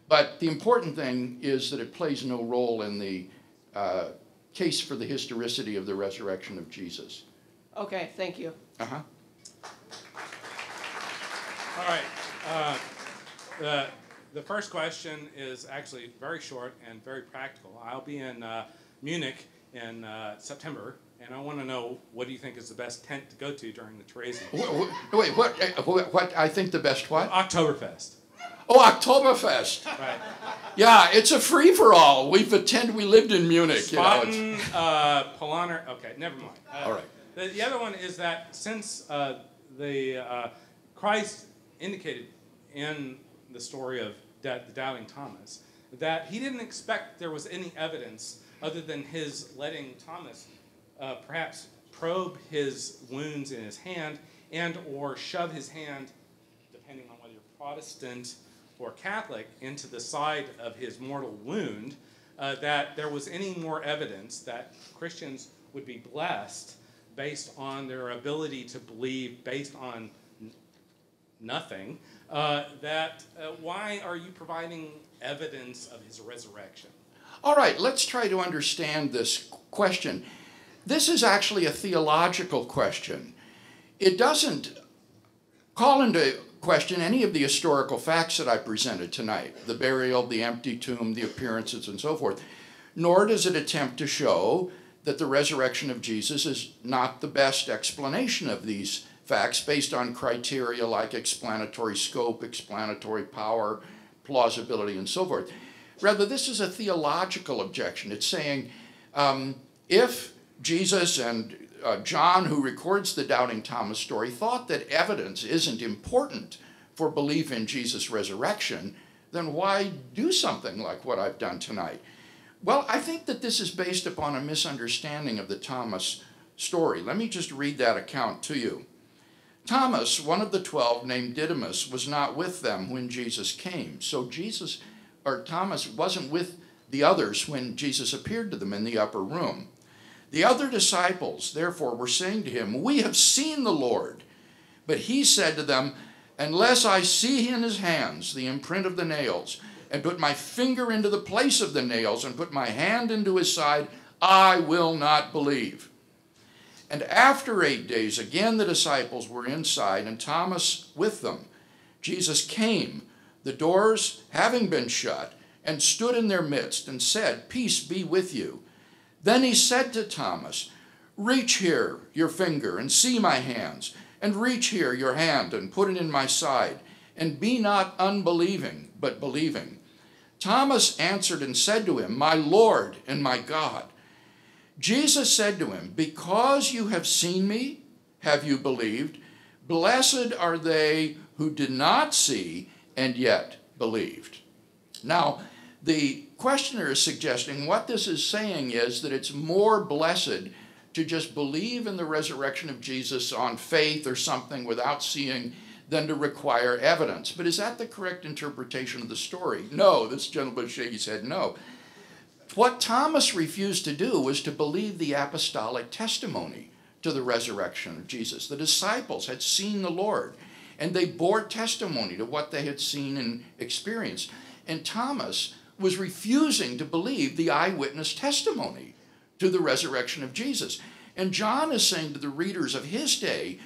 But the important thing is that it plays no role in the case for the historicity of the resurrection of Jesus. Okay, thank you. Uh-huh. All right. The first question is actually very short and very practical. I'll be in Munich in September, and I want to know, what do you think is the best tent to go to during the Therese? Wait, what? I think the best what? Oktoberfest. Oh, Oktoberfest. Right. Yeah, it's a free-for-all. We lived in Munich. Spaten, Polaner. Okay, never mind. All right. The other one is that since Christ indicated in the story of the doubting Thomas that he didn't expect there was any evidence other than his letting Thomas perhaps probe his wounds in his hand and or shove his hand, depending on whether you're Protestant or Catholic, into the side of his mortal wound, that there was any more evidence that Christians would be blessed based on their ability to believe based on nothing, why are you providing evidence of his resurrection? All right, let's try to understand this question. This is actually a theological question. It doesn't call into question any of the historical facts that I presented tonight, the burial, the empty tomb, the appearances, and so forth, nor does it attempt to show that the resurrection of Jesus is not the best explanation of these facts based on criteria like explanatory scope, explanatory power, plausibility, and so forth. Rather, this is a theological objection. It's saying if Jesus and John, who records the Doubting Thomas story, thought that evidence isn't important for belief in Jesus' resurrection, then why do something like what I've done tonight? Well, I think that this is based upon a misunderstanding of the Thomas story. Let me just read that account to you. Thomas, one of the 12, named Didymus, was not with them when Jesus came. So Thomas wasn't with the others when Jesus appeared to them in the upper room. The other disciples, therefore, were saying to him, "We have seen the Lord." But he said to them, "Unless I see in his hands the imprint of the nails, and put my finger into the place of the nails, and put my hand into his side, I will not believe." And after 8 days, again the disciples were inside, and Thomas with them. Jesus came, the doors having been shut, and stood in their midst, and said, "Peace be with you." Then he said to Thomas, "Reach here your finger, and see my hands, and reach here your hand, and put it in my side, and be not unbelieving, but believing." Thomas answered and said to him, "My Lord and my God." Jesus said to him, "Because you have seen me, have you believed? Blessed are they who did not see and yet believed." Now, the questioner is suggesting what this is saying is that it's more blessed to just believe in the resurrection of Jesus on faith or something without seeing than to require evidence. But is that the correct interpretation of the story? No, this gentleman shaking his head, no. What Thomas refused to do was to believe the apostolic testimony to the resurrection of Jesus. The disciples had seen the Lord, and they bore testimony to what they had seen and experienced. And Thomas was refusing to believe the eyewitness testimony to the resurrection of Jesus. And John is saying to the readers of his day,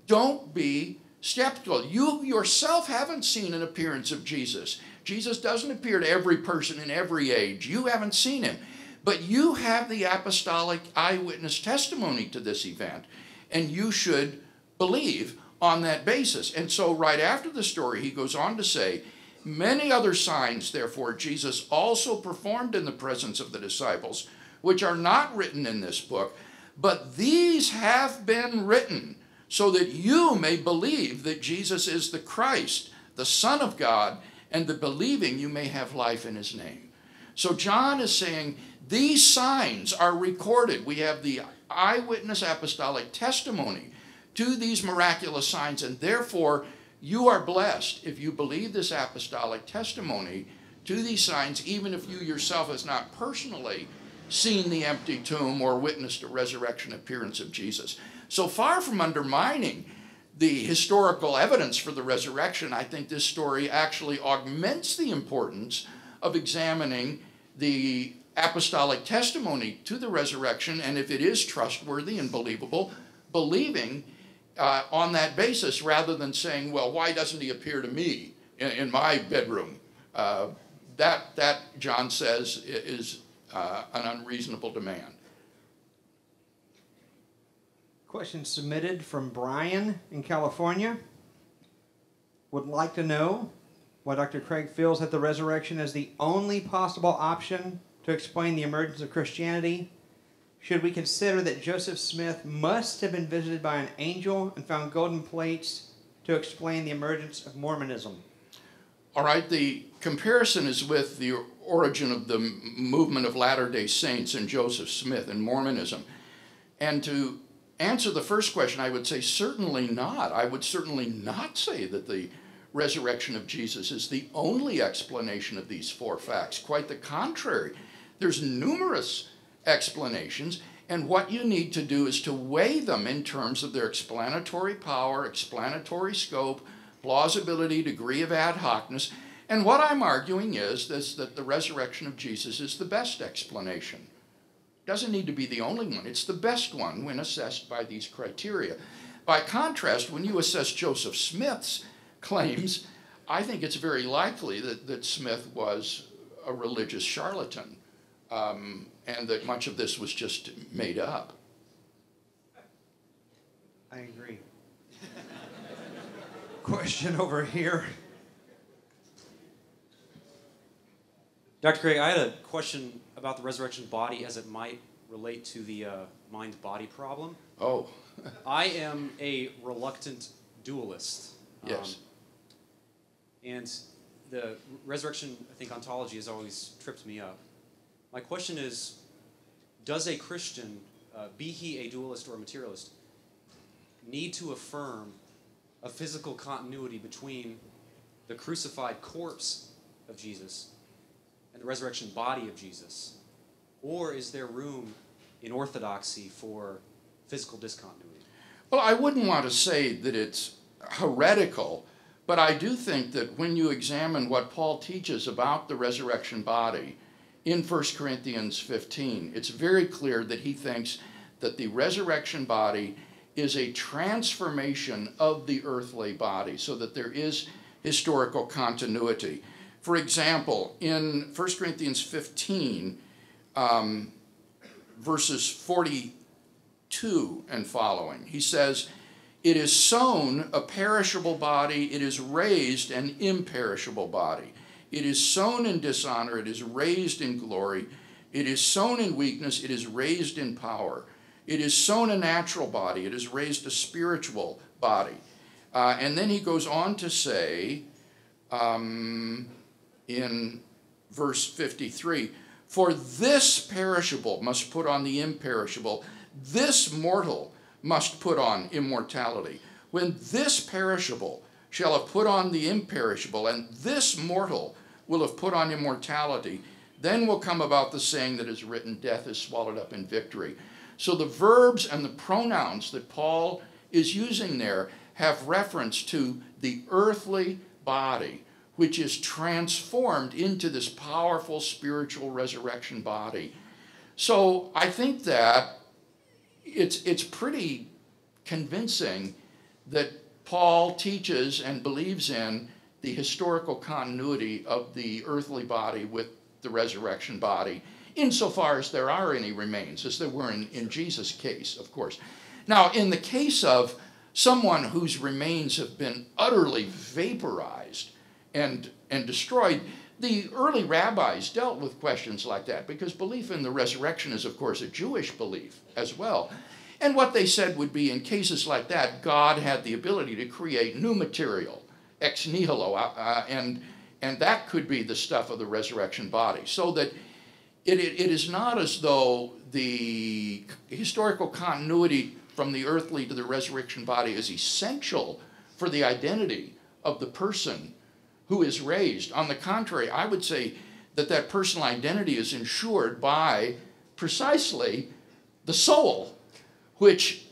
don't be skeptical. You yourself haven't seen an appearance of Jesus. Jesus doesn't appear to every person in every age. You haven't seen him. But you have the apostolic eyewitness testimony to this event, and you should believe on that basis. And so right after the story, he goes on to say, many other signs, therefore, Jesus also performed in the presence of the disciples, which are not written in this book, but these have been written so that you may believe that Jesus is the Christ, the Son of God, and that believing you may have life in his name. So John is saying these signs are recorded. We have the eyewitness apostolic testimony to these miraculous signs, and therefore you are blessed if you believe this apostolic testimony to these signs, even if you yourself has not personally seen the empty tomb or witnessed a resurrection appearance of Jesus. So far from undermining the historical evidence for the resurrection, I think this story actually augments the importance of examining the apostolic testimony to the resurrection, and if it is trustworthy and believable, believing on that basis rather than saying, well, why doesn't he appear to me in my bedroom? That, John says, is an unreasonable demand. Question submitted from Brian in California. Would like to know why Dr. Craig feels that the resurrection is the only possible option to explain the emergence of Christianity. Should we consider that Joseph Smith must have been visited by an angel and found golden plates to explain the emergence of Mormonism? All right, the comparison is with the origin of the movement of Latter-day Saints and Joseph Smith and Mormonism. And to answer the first question, I would say certainly not. I would certainly not say that the resurrection of Jesus is the only explanation of these four facts. Quite the contrary. There's numerous explanations, and what you need to do is to weigh them in terms of their explanatory power, explanatory scope, plausibility, degree of ad hocness. And what I'm arguing is that the resurrection of Jesus is the best explanation. Doesn't need to be the only one. It's the best one when assessed by these criteria. By contrast, when you assess Joseph Smith's claims, I think it's very likely that Smith was a religious charlatan, and that much of this was just made up. I agree. Question over here. Dr. Craig, I had a question about the resurrection body as it might relate to the mind-body problem. Oh. I am a reluctant dualist. Yes. And the resurrection, I think, ontology has always tripped me up. My question is, does a Christian, be he a dualist or a materialist, need to affirm a physical continuity between the crucified corpse of Jesus and the resurrection body of Jesus? Or is there room in orthodoxy for physical discontinuity? Well, I wouldn't want to say that it's heretical, but I do think that when you examine what Paul teaches about the resurrection body in 1 Corinthians 15, it's very clear that he thinks that the resurrection body is a transformation of the earthly body, so that there is historical continuity. For example, in 1 Corinthians 15, verses 42 and following, he says, "It is sown a perishable body, it is raised an imperishable body. It is sown in dishonor, it is raised in glory. It is sown in weakness, it is raised in power. It is sown a natural body, it is raised a spiritual body." And then he goes on to say, in verse 53, "For this perishable must put on the imperishable, this mortal must put on immortality. When this perishable shall have put on the imperishable, and this mortal will have put on immortality. Then will come about the saying that is written, death is swallowed up in victory. So the verbs and the pronouns that Paul is using there have reference to the earthly body, which is transformed into this powerful spiritual resurrection body. So I think that it's pretty convincing that Paul teaches and believes in the historical continuity of the earthly body with the resurrection body, insofar as there are any remains, as there were in Jesus' case, of course. Now, in the case of someone whose remains have been utterly vaporized and destroyed, the early rabbis dealt with questions like that, because belief in the resurrection is, of course, a Jewish belief as well. And what they said would be, in cases like that, God had the ability to create new material, ex nihilo, and that could be the stuff of the resurrection body. So that it is not as though the historical continuity from the earthly to the resurrection body is essential for the identity of the person who is raised. On the contrary, I would say that that personal identity is ensured by precisely the soul, which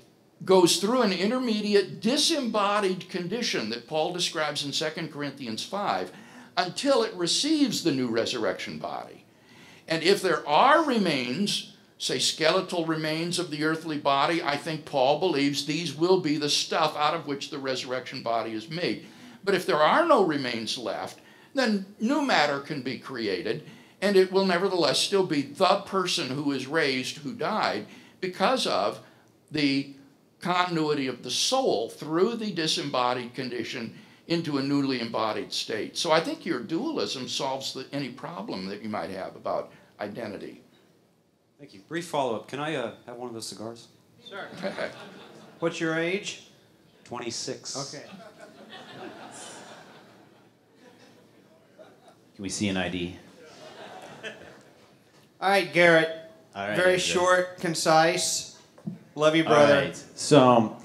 goes through an intermediate disembodied condition that Paul describes in 2 Corinthians 5 until it receives the new resurrection body. And if there are remains, say skeletal remains of the earthly body, I think Paul believes these will be the stuff out of which the resurrection body is made. But if there are no remains left, then new matter can be created, and it will nevertheless still be the person who is raised who died because of the continuity of the soul through the disembodied condition into a newly embodied state. So I think your dualism solves any problem that you might have about identity. Thank you. Brief follow-up. Can I have one of those cigars? Sure. What's your age? 26. Okay. Can we see an ID? All right, Garrett. All right, Very Ezra. short, concise. Love you, brother. All right. So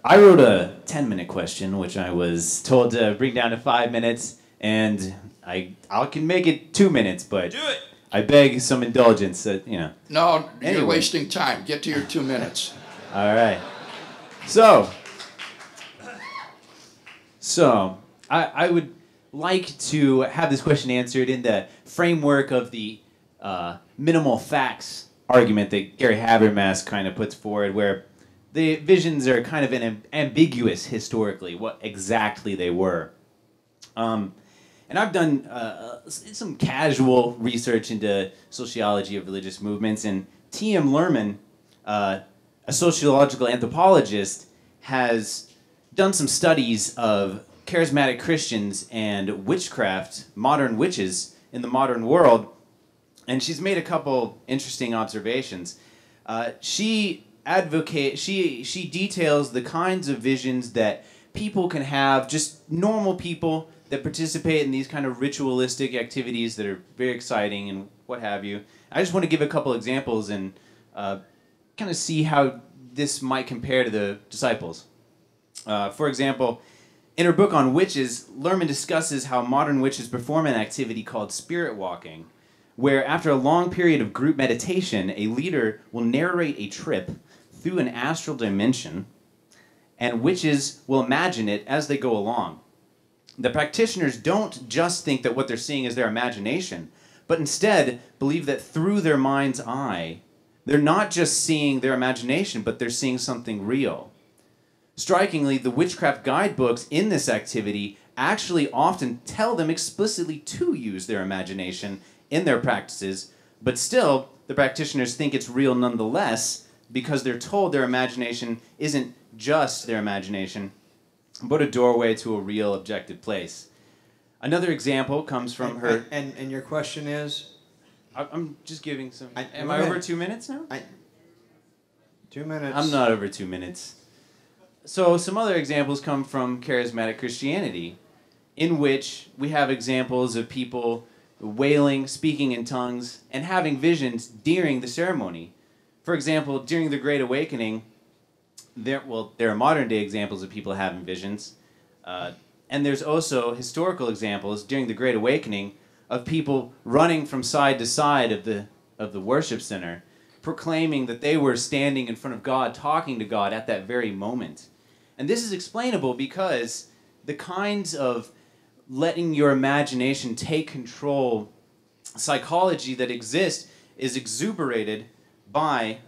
I wrote a 10-minute question, which I was told to bring down to 5 minutes, and I can make it 2 minutes, but Do it. I beg some indulgence. No, you're Anyway. wasting time. Get to your 2 minutes. All right. So I would like to have this question answered in the framework of the minimal facts argument that Gary Habermas kind of puts forward, where the visions are kind of ambiguous historically, what exactly they were. And I've done some casual research into sociology of religious movements, and T.M. Lerman, a sociological anthropologist, has done some studies of charismatic Christians and witchcraft, modern witches in the modern world, and she's made a couple interesting observations. She details the kinds of visions that people can have, just normal people that participate in these kind of ritualistic activities that are very exciting and what have you. I just want to give a couple examples and kind of see how this might compare to the disciples. For example, in her book on witches, Lerman discusses how modern witches perform an activity called spirit walking, where after a long period of group meditation, a leader will narrate a trip through an astral dimension, and witches will imagine it as they go along. The practitioners don't just think that what they're seeing is their imagination, but instead believe that through their mind's eye, they're not just seeing their imagination, but they're seeing something real. Strikingly, the witchcraft guidebooks in this activity actually often tell them explicitly to use their imagination in their practices, but still, the practitioners think it's real nonetheless because they're told their imagination isn't just their imagination, but a doorway to a real objective place. Another example comes from her... And your question is? I'm just giving some... Am go I ahead. over 2 minutes now? 2 minutes. I'm not over 2 minutes. So some other examples come from charismatic Christianity, in which we have examples of people wailing, speaking in tongues, and having visions during the ceremony. For example, during the Great Awakening, there are modern-day examples of people having visions. And there's also historical examples during the Great Awakening of people running from side to side of the worship center, proclaiming that they were standing in front of God, talking to God at that very moment. And this is explainable because the kinds of letting your imagination take control psychology that exists is exacerbated by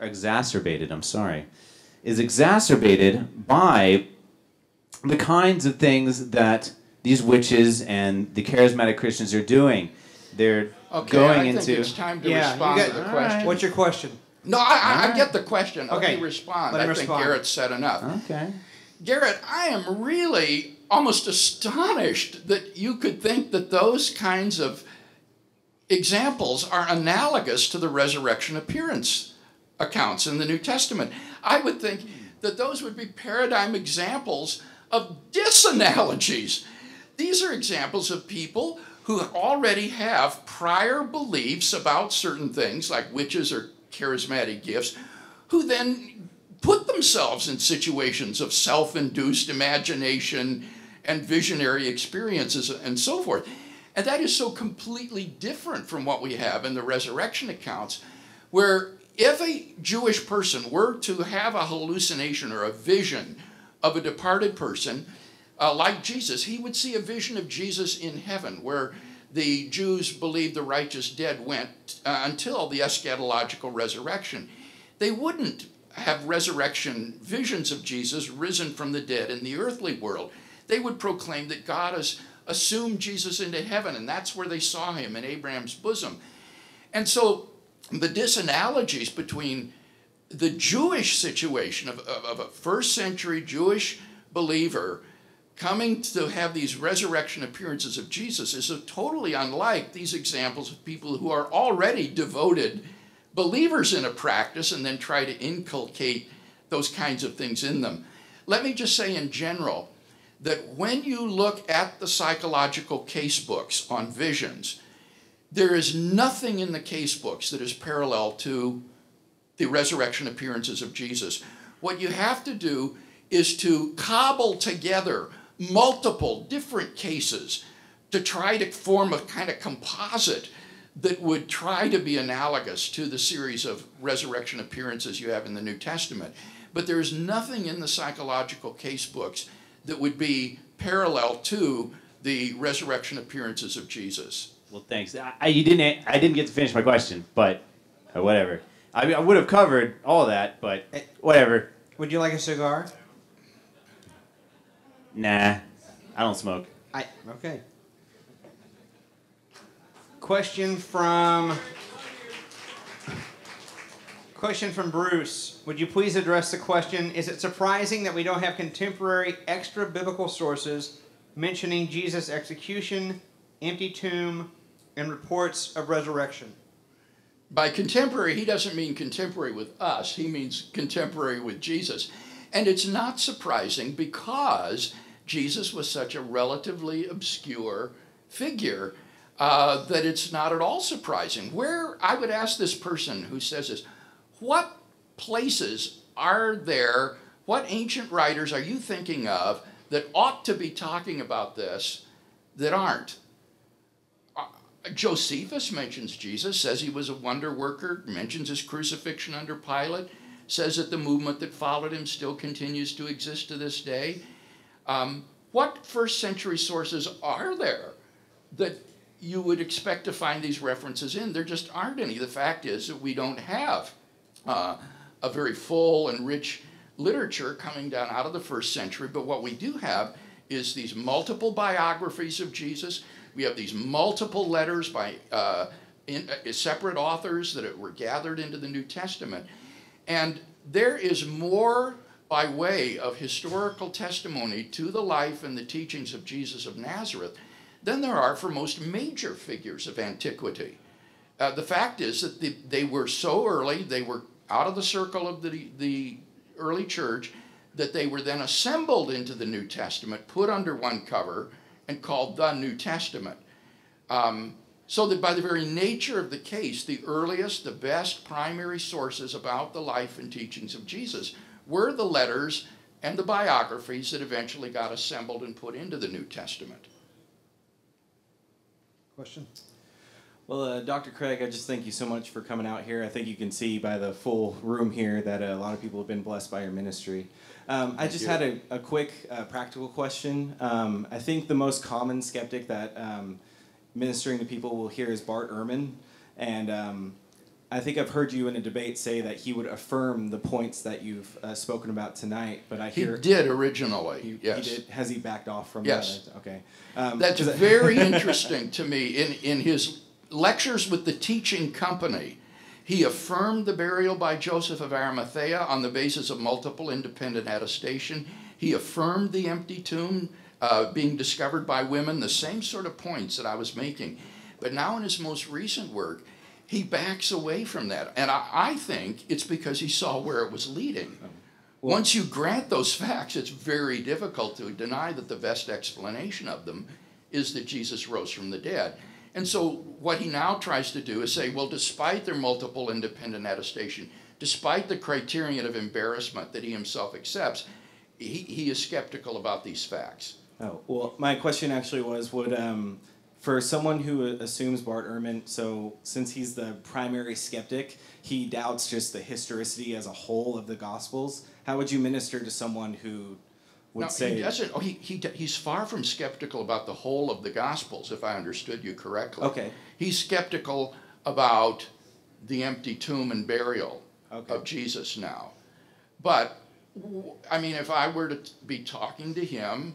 the kinds of things that these witches and the charismatic Christians are doing. They're going I into... think it's time to respond to the question. Right. What's your question? No, I get the question. Okay. Let me respond. Let him I think respond. Garrett said enough. Okay. Garrett, I am really almost astonished that you could think that those kinds of examples are analogous to the resurrection appearance accounts in the New Testament. I would think that those would be paradigm examples of disanalogies. These are examples of people who already have prior beliefs about certain things, like witches or charismatic gifts, who then put themselves in situations of self-induced imagination and visionary experiences and so forth. And that is so completely different from what we have in the resurrection accounts, where if a Jewish person were to have a hallucination or a vision of a departed person, like Jesus, he would see a vision of Jesus in heaven, where the Jews believed the righteous dead went until the eschatological resurrection. They wouldn't have resurrection visions of Jesus risen from the dead in the earthly world. They would proclaim that God has assumed Jesus into heaven, and that's where they saw him, in Abraham's bosom. And so the disanalogies between the Jewish situation of a first century Jewish believer coming to have these resurrection appearances of Jesus is totally unlike these examples of people who are already devoted believers in a practice and then try to inculcate those kinds of things in them. Let me just say in general that when you look at the psychological case books on visions, there is nothing in the case books that is parallel to the resurrection appearances of Jesus. What you have to do is to cobble together multiple different cases to try to form a kind of composite that would try to be analogous to the series of resurrection appearances you have in the New Testament. But there is nothing in the psychological case books that would be parallel to the resurrection appearances of Jesus. Well, thanks. I didn't get to finish my question, but whatever. I would have covered all that, but whatever. Would you like a cigar? Nah, I don't smoke. Okay. Question from Bruce. Would you please address the question, is it surprising that we don't have contemporary extra-biblical sources mentioning Jesus' execution, empty tomb, and reports of resurrection? By contemporary, he doesn't mean contemporary with us. He means contemporary with Jesus. And it's not surprising because Jesus was such a relatively obscure figure that it's not at all surprising. Where I would ask this person who says this, what places are there, what ancient writers are you thinking of that ought to be talking about this that aren't? Josephus mentions Jesus, says he was a wonder worker, mentions his crucifixion under Pilate, says that the movement that followed him still continues to exist to this day. What first century sources are there that you would expect to find these references in? There just aren't any. The fact is that we don't have a very full and rich literature coming down out of the first century, but what we do have is these multiple biographies of Jesus. We have these multiple letters by separate authors that were gathered into the New Testament. And there is more by way of historical testimony to the life and the teachings of Jesus of Nazareth than there are for most major figures of antiquity. The fact is that they were so early, they were out of the circle of the early church, that they were then assembled into the New Testament, put under one cover, and called the New Testament. So that by the very nature of the case, the earliest, the best primary sources about the life and teachings of Jesus were the letters and the biographies that eventually got assembled and put into the New Testament. Question? Well, Dr. Craig, I just thank you so much for coming out here. I think you can see by the full room here that a lot of people have been blessed by your ministry. I just had a quick practical question. I think the most common skeptic that ministering to people will hear is Bart Ehrman. And I think I've heard you in a debate say that he would affirm the points that you've spoken about tonight. But I hear He did originally, yes. He did. Has he backed off from Yes. that? Okay. That's very interesting to me. In his lectures with the Teaching Company, he affirmed the burial by Joseph of Arimathea on the basis of multiple independent attestation. He affirmed the empty tomb being discovered by women, the same sort of points that I was making. But now in his most recent work, he backs away from that. And I think it's because he saw where it was leading. Once you grant those facts, it's very difficult to deny that the best explanation of them is that Jesus rose from the dead. And so what he now tries to do is say, well, despite their multiple independent attestation, despite the criterion of embarrassment that he himself accepts, he is skeptical about these facts. Oh, well, my question actually was, would, for someone who assumes Bart Ehrman, so since he's the primary skeptic, he doubts just the historicity as a whole of the Gospels, how would you minister to someone who would say... He doesn't. Oh, he's far from skeptical about the whole of the Gospels, if I understood you correctly. Okay. He's skeptical about the empty tomb and burial of Jesus now. But, I mean, if I were to be talking to him,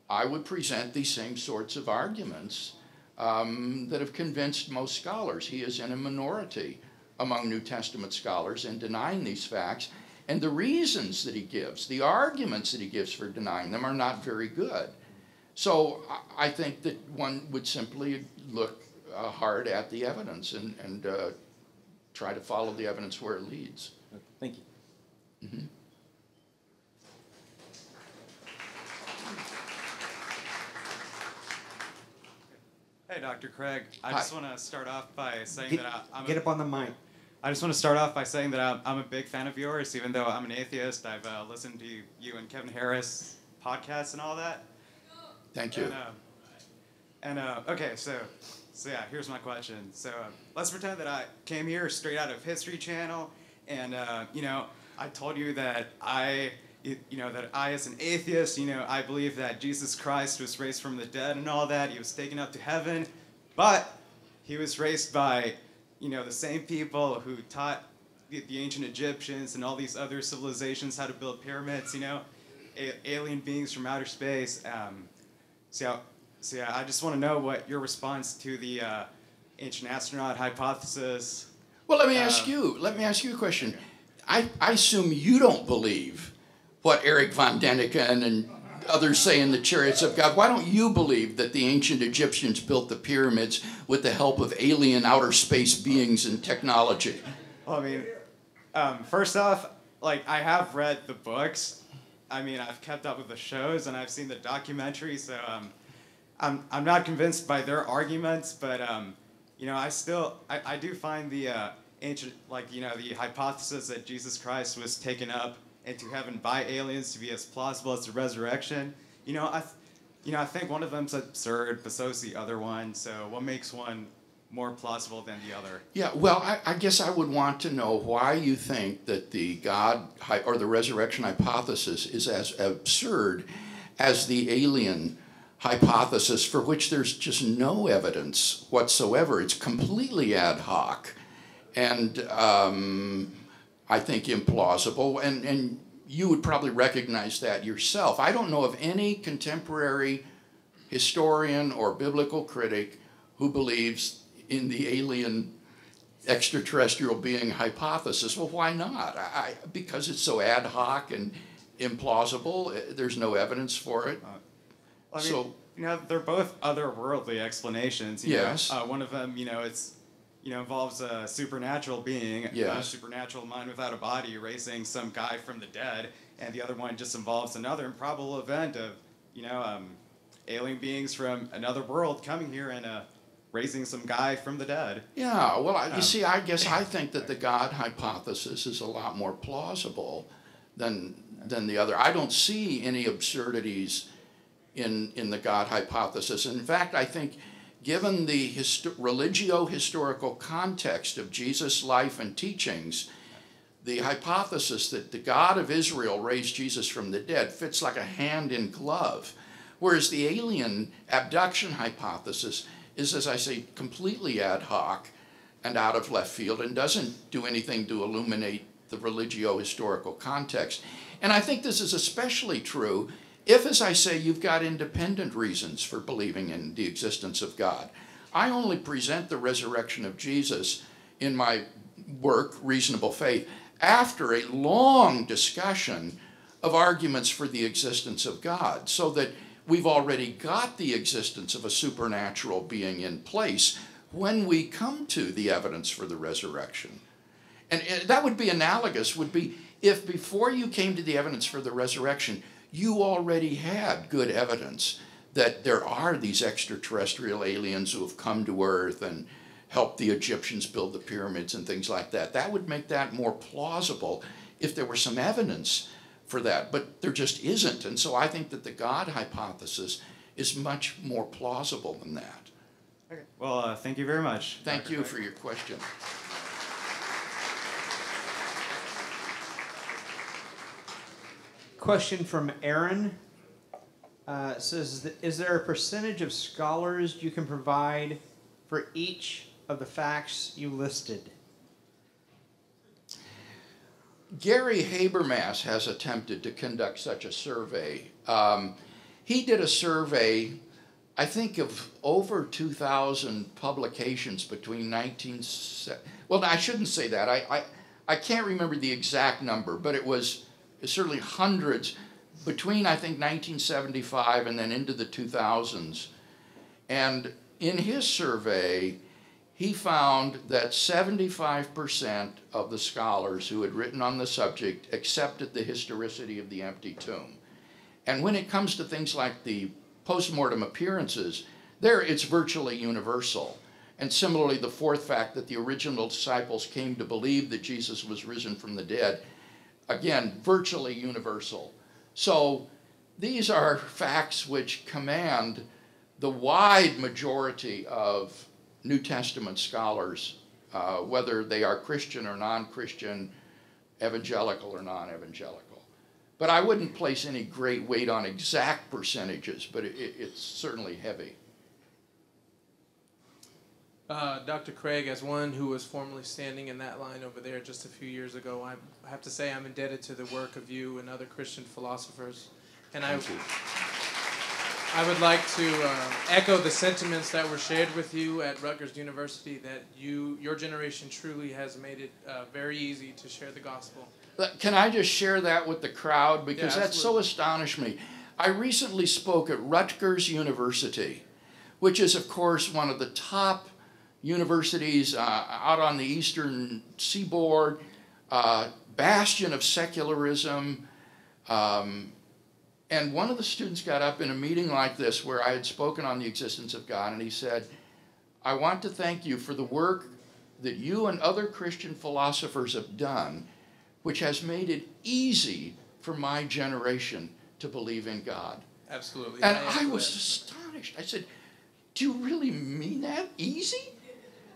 I would present these same sorts of arguments that have convinced most scholars. He is in a minority among New Testament scholars in denying these facts. And the reasons that he gives, the arguments that he gives for denying them are not very good. So I think that one would simply look hard at the evidence and try to follow the evidence where it leads. Thank you. Mm-hmm. Hey, Dr. Craig. I just want to start off by saying that I'm Get up on the mic. I just want to start off by saying that I'm a big fan of yours, even though I'm an atheist. I've listened to you and Kevin Harris podcasts and all that. Thank you. Okay, so yeah, here's my question. So let's pretend that I came here straight out of History Channel, and I told you that I as an atheist, I believe that Jesus Christ was raised from the dead and all that. He was taken up to heaven, but he was raised by the same people who taught the ancient Egyptians and all these other civilizations how to build pyramids, alien beings from outer space. So yeah, I just want to know what your response to the ancient astronaut hypothesis. Well, let me ask you a question. I assume you don't believe what Eric von Däniken and others say in the Chariots of God. Why don't you believe that the ancient Egyptians built the pyramids with the help of alien outer space beings and technology? Well, I mean, first off, I have read the books. I mean, I've kept up with the shows and I've seen the documentaries. So I'm not convinced by their arguments, but I do find the ancient the hypothesis that Jesus Christ was taken up into heaven by aliens to be as plausible as the resurrection. I think one of them's absurd, but so's the other one. So what makes one more plausible than the other? Yeah, well, I guess I would want to know why you think that the God or the resurrection hypothesis is as absurd as the alien hypothesis, for which there's just no evidence whatsoever. It's completely ad hoc and I think implausible, and you would probably recognize that yourself. I don't know of any contemporary historian or biblical critic who believes in the alien extraterrestrial being hypothesis. Well, why not? Because it's so ad hoc and implausible. There's no evidence for it. They're both otherworldly explanations. Yes. One of them, involves a supernatural being, yes. A supernatural mind without a body, raising some guy from the dead, and the other one just involves another improbable event of, alien beings from another world coming here and raising some guy from the dead. Yeah, well, you see, I guess I think that the God hypothesis is a lot more plausible than the other. I don't see any absurdities in the God hypothesis. And in fact, I think given the religio-historical context of Jesus' life and teachings, the hypothesis that the God of Israel raised Jesus from the dead fits like a hand in glove, whereas the alien abduction hypothesis is, as I say, completely ad hoc and out of left field and doesn't do anything to illuminate the religio-historical context. And I think this is especially true if, as I say, you've got independent reasons for believing in the existence of God. I only present the resurrection of Jesus in my work, Reasonable Faith, after a long discussion of arguments for the existence of God, so that we've already got the existence of a supernatural being in place when we come to the evidence for the resurrection. And that would be analogous, would be if before you came to the evidence for the resurrection, you already had good evidence that there are these extraterrestrial aliens who have come to Earth and helped the Egyptians build the pyramids and things like that. That would make that more plausible if there were some evidence for that, but there just isn't. And so I think that the God hypothesis is much more plausible than that. Okay. Well, thank you very much. Thank you for your question. Question from Aaron. Says, is there a percentage of scholars you can provide for each of the facts you listed? Gary Habermas has attempted to conduct such a survey. He did a survey, I think, of over 2,000 publications between well, I shouldn't say that. I can't remember the exact number, but it was certainly hundreds between, I think, 1975 and then into the 2000s. And in his survey, he found that 75% of the scholars who had written on the subject accepted the historicity of the empty tomb. And when it comes to things like the post-mortem appearances, there it's virtually universal. And similarly, the fourth fact that the original disciples came to believe that Jesus was risen from the dead, again, virtually universal. So these are facts which command the wide majority of New Testament scholars, whether they are Christian or non-Christian, evangelical or non-evangelical. But I wouldn't place any great weight on exact percentages, but it's certainly heavy. Dr. Craig, as one who was formerly standing in that line over there just a few years ago, I have to say I'm indebted to the work of you and other Christian philosophers. And I would like to echo the sentiments that were shared with you at Rutgers University, that your generation truly has made it very easy to share the gospel. Can I just share that with the crowd? Because Yeah, that so astonished me. I recently spoke at Rutgers University, which is, of course, one of the top universities out on the eastern seaboard, bastion of secularism. And one of the students got up in a meeting like this where I had spoken on the existence of God, and he said, I want to thank you for the work that you and other Christian philosophers have done, which has made it easy for my generation to believe in God. Absolutely. And I was astonished. I said, do you really mean that? Easy?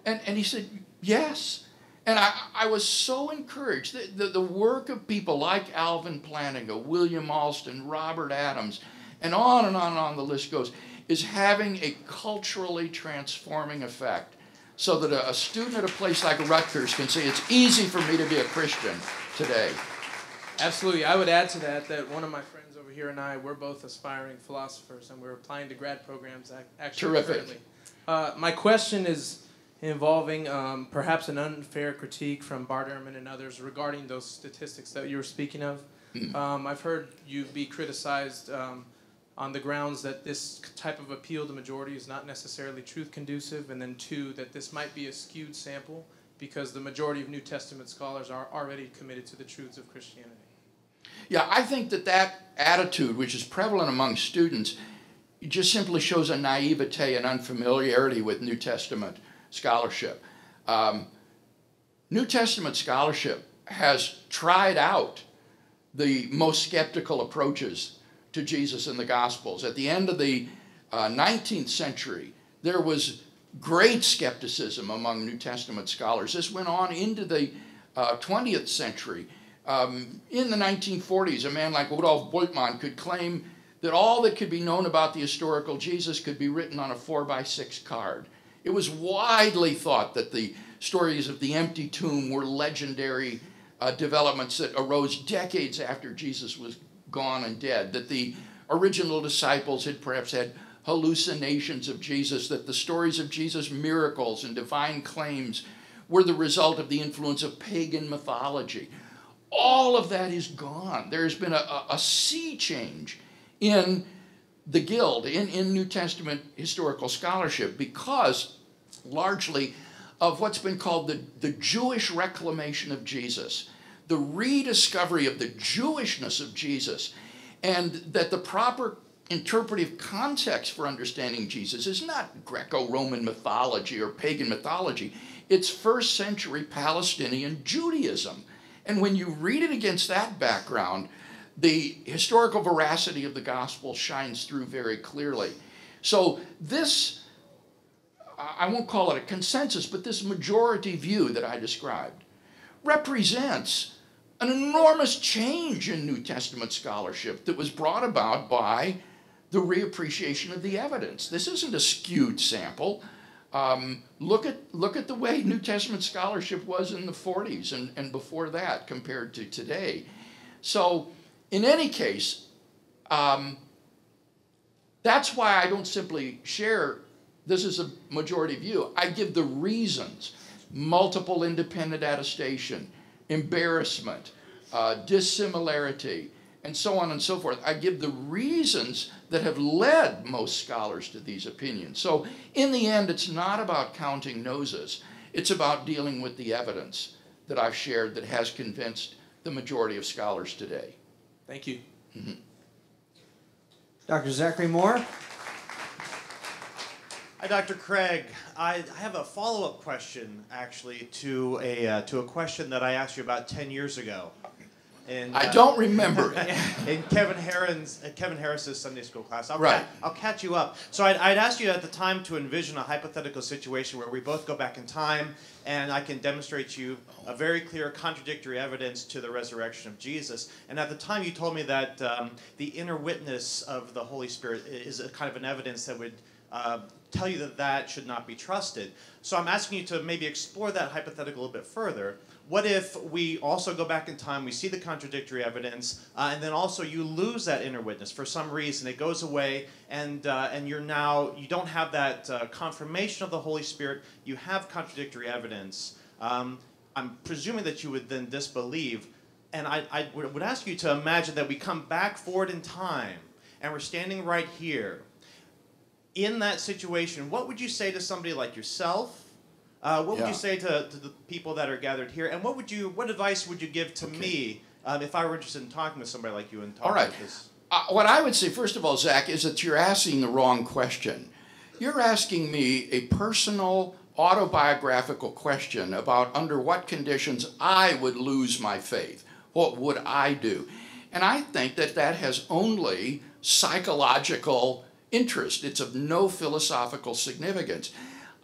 And he said, yes. And I was so encouraged. The work of people like Alvin Plantinga, William Alston, Robert Adams, and on and on and on the list goes, is having a culturally transforming effect so that a student at a place like Rutgers can say, it's easy for me to be a Christian today. Absolutely. I would add to that one of my friends over here and I, we're both aspiring philosophers, and we're applying to grad programs actually Terrific. currently. My question is involving perhaps an unfair critique from Bart Ehrman and others regarding those statistics that you were speaking of. I've heard you be criticized on the grounds that this type of appeal to majority is not necessarily truth conducive, and then two, that this might be a skewed sample because the majority of New Testament scholars are already committed to the truths of Christianity. Yeah, I think that attitude, which is prevalent among students, it just simply shows a naivete and unfamiliarity with New Testament scholarship. New Testament scholarship has tried out the most skeptical approaches to Jesus in the Gospels. At the end of the 19th century, there was great skepticism among New Testament scholars. This went on into the 20th century. In the 1940s, a man like Rudolf Bultmann could claim that all that could be known about the historical Jesus could be written on a 4x6 card. It was widely thought that the stories of the empty tomb were legendary developments that arose decades after Jesus was gone and dead, that the original disciples had perhaps had hallucinations of Jesus, that the stories of Jesus' miracles and divine claims were the result of the influence of pagan mythology. All of that is gone. There's been a sea change in the Guild, in New Testament historical scholarship, because largely of what's been called the Jewish reclamation of Jesus, the rediscovery of the Jewishness of Jesus, and that the proper interpretive context for understanding Jesus is not Greco-Roman mythology or pagan mythology. It's first century Palestinian Judaism. And when you read it against that background, the historical veracity of the gospel shines through very clearly. So this, I won't call it a consensus, but this majority view that I described represents an enormous change in New Testament scholarship that was brought about by the reappreciation of the evidence. This isn't a skewed sample. Look at the way New Testament scholarship was in the 40s and before that compared to today. So in any case, that's why I don't simply share this is a majority view. I give the reasons: multiple independent attestation, embarrassment, dissimilarity, and so on and so forth. I give the reasons that have led most scholars to these opinions. So in the end, it's not about counting noses. It's about dealing with the evidence that I've shared that has convinced the majority of scholars today. Thank you. Mm-hmm. Dr. Zachary Moore. Hi, Dr. Craig. I have a follow-up question, actually, to a question that I asked you about 10 years ago. I don't remember it. In Kevin Harris's Sunday school class. Right. I'll catch you up. So I'd asked you at the time to envision a hypothetical situation where we both go back in time and I can demonstrate to you a very clear contradictory evidence to the resurrection of Jesus. And at the time you told me that the inner witness of the Holy Spirit is a kind of an evidence that would tell you that that should not be trusted. So I'm asking you to maybe explore that hypothetical a little bit further. What if we also go back in time, we see the contradictory evidence, and then also you lose that inner witness for some reason, it goes away, and you don't have that confirmation of the Holy Spirit, you have contradictory evidence. I'm presuming that you would then disbelieve, and I would ask you to imagine that we come back forward in time, and we're standing right here. In that situation, what would you say to somebody like yourself? What would you say to the people that are gathered here? And what advice would you give to me if I were interested in talking with somebody like you and talking about this? What I would say, first of all, Zach, is that you're asking the wrong question. You're asking me a personal, autobiographical question about under what conditions I would lose my faith. What would I do? And I think that that has only psychological interest. It's of no philosophical significance.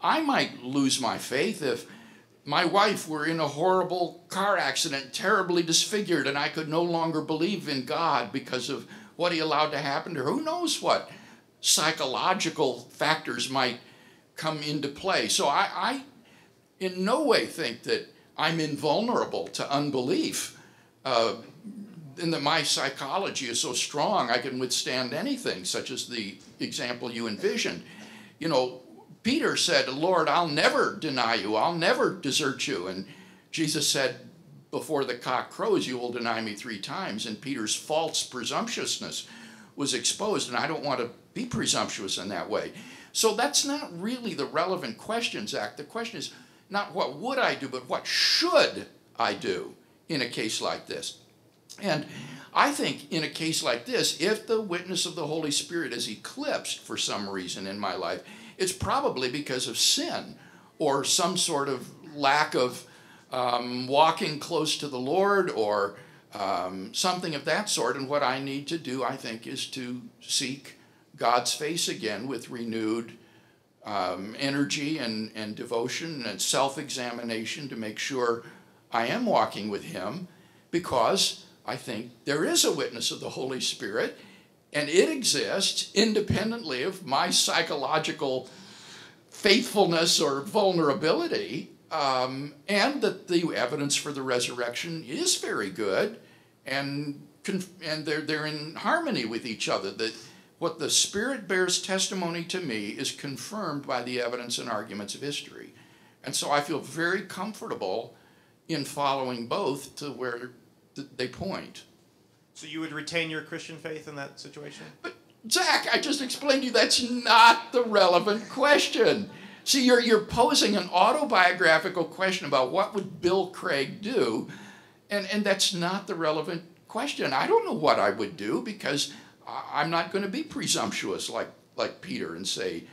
I might lose my faith if my wife were in a horrible car accident, terribly disfigured, and I could no longer believe in God because of what he allowed to happen to her. Who knows what psychological factors might come into play. So I in no way think that I'm invulnerable to unbelief, and that my psychology is so strong I can withstand anything, such as the example you envisioned. You know, Peter said, Lord, I'll never deny you. I'll never desert you. And Jesus said, before the cock crows, you will deny me 3 times. And Peter's false presumptuousness was exposed. And I don't want to be presumptuous in that way. So that's not really the relevant question, Zach. The question is not what would I do, but what should I do in a case like this? And I think in a case like this, if the witness of the Holy Spirit is eclipsed for some reason in my life, it's probably because of sin or some sort of lack of walking close to the Lord or something of that sort. And what I need to do, I think, is to seek God's face again with renewed energy and devotion and self-examination to make sure I am walking with Him, because I think there is a witness of the Holy Spirit, and it exists independently of my psychological faithfulness or vulnerability, and that the evidence for the resurrection is very good, and they're in harmony with each other. That what the Spirit bears testimony to me is confirmed by the evidence and arguments of history. And so I feel very comfortable in following both to where they point. So you would retain your Christian faith in that situation? But Zach, I just explained to you that's not the relevant question. See, you're posing an autobiographical question about what would Bill Craig do, and that's not the relevant question. I don't know what I would do, because I'm not going to be presumptuous like Peter and say,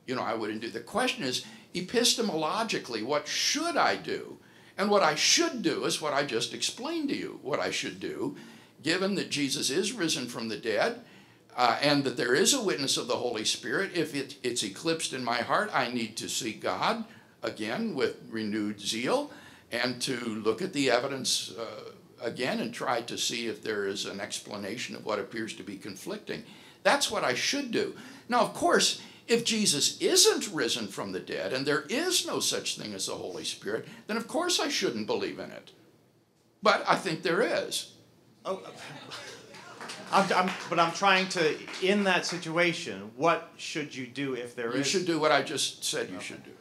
I wouldn't do. The question is, epistemologically, what should I do? And what I should do is what I just explained to you, what I should do, given that Jesus is risen from the dead, and that there is a witness of the Holy Spirit. If it's eclipsed in my heart, I need to seek God, again, with renewed zeal, and to look at the evidence again and try to see if there is an explanation of what appears to be conflicting. That's what I should do. Now, of course, if Jesus isn't risen from the dead, and there is no such thing as the Holy Spirit, then of course I shouldn't believe in it. But I think there is. Oh, but I'm trying to, in that situation, what should you do if there is? You should do what I just said you should do.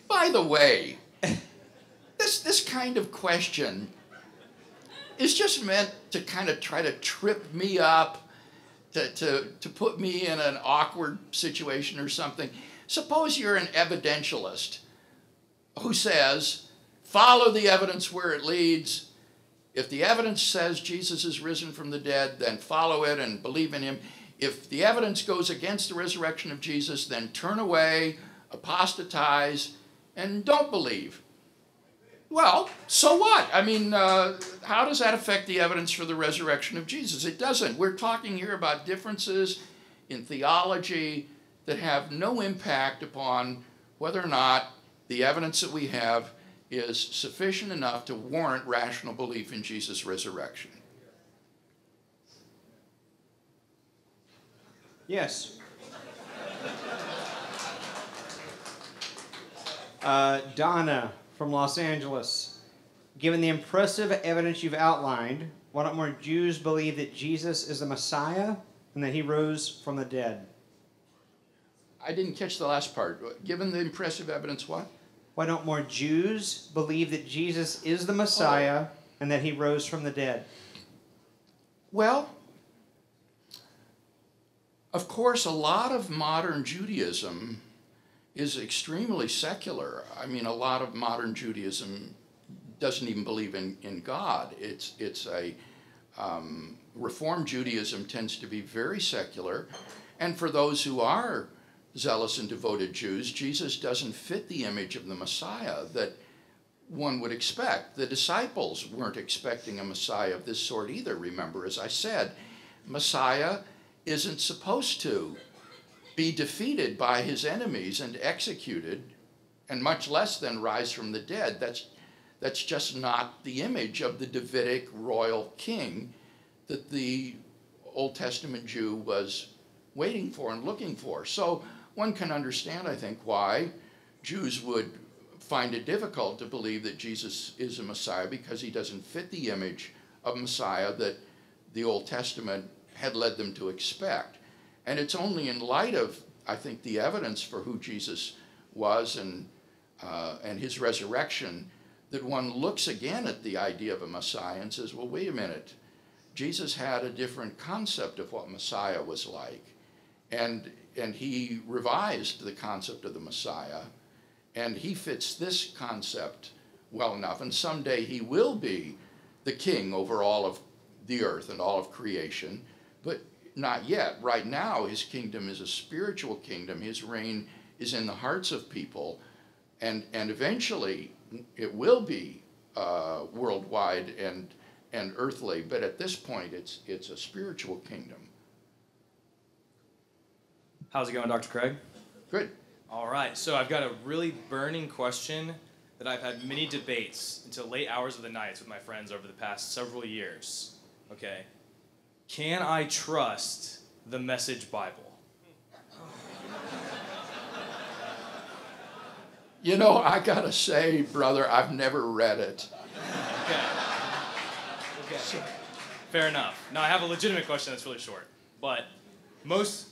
By the way, this kind of question is just meant to kind of try to trip me up, to put me in an awkward situation or something. Suppose you're an evidentialist who says, follow the evidence where it leads. If the evidence says Jesus is risen from the dead, then follow it and believe in Him. If the evidence goes against the resurrection of Jesus, then turn away, apostatize, and don't believe. Well, so what? I mean, how does that affect the evidence for the resurrection of Jesus? It doesn't. We're talking here about differences in theology that have no impact upon whether or not the evidence that we have is sufficient enough to warrant rational belief in Jesus' resurrection. Yes. Donna from Los Angeles. Given the impressive evidence you've outlined, why don't more Jews believe that Jesus is the Messiah and that He rose from the dead? I didn't catch the last part. Given the impressive evidence, what? Why don't more Jews believe that Jesus is the Messiah and that He rose from the dead? Well, of course, a lot of modern Judaism is extremely secular. I mean, a lot of modern Judaism doesn't even believe in God. It's a Reform Judaism tends to be very secular, and for those who are zealous and devoted Jews, Jesus doesn't fit the image of the Messiah that one would expect. The disciples weren't expecting a Messiah of this sort either, remember, as I said. Messiah isn't supposed to be defeated by his enemies and executed, and much less than rise from the dead. That's just not the image of the Davidic royal king that the Old Testament Jew was waiting for and looking for. So one can understand, I think, why Jews would find it difficult to believe that Jesus is a Messiah, because he doesn't fit the image of Messiah that the Old Testament had led them to expect. And it's only in light of, I think, the evidence for who Jesus was and his resurrection that one looks again at the idea of a Messiah and says, well, wait a minute. Jesus had a different concept of what Messiah was like. And he revised the concept of the Messiah, and he fits this concept well enough. And someday he will be the king over all of the earth and all of creation, but not yet. Right now, his kingdom is a spiritual kingdom. His reign is in the hearts of people, and eventually it will be worldwide and earthly, but at this point it's a spiritual kingdom. How's it going, Dr. Craig? Good. All right, so I've got a really burning question that I've had many debates until late hours of the nights with my friends over the past several years. Okay, can I trust the Message Bible? You know, I gotta say, brother, I've never read it. Okay. Fair enough. Now I have a legitimate question that's really short, but most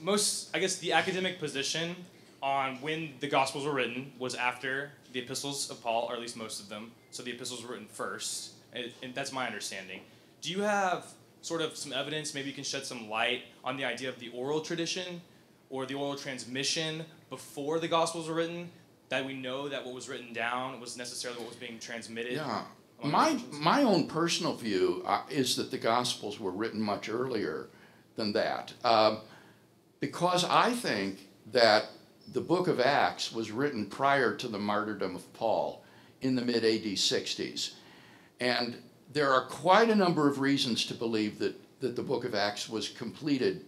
I guess the academic position on when the Gospels were written was after the epistles of Paul, or at least most of them. So the epistles were written first, and that's my understanding. Do you have sort of some evidence, maybe you can shed some light on the idea of the oral tradition or the oral transmission before the Gospels were written, that we know that what was written down was necessarily what was being transmitted? Yeah. My own personal view is that the Gospels were written much earlier than that, because I think that the book of Acts was written prior to the martyrdom of Paul in the mid-AD 60s. And there are quite a number of reasons to believe that the book of Acts was completed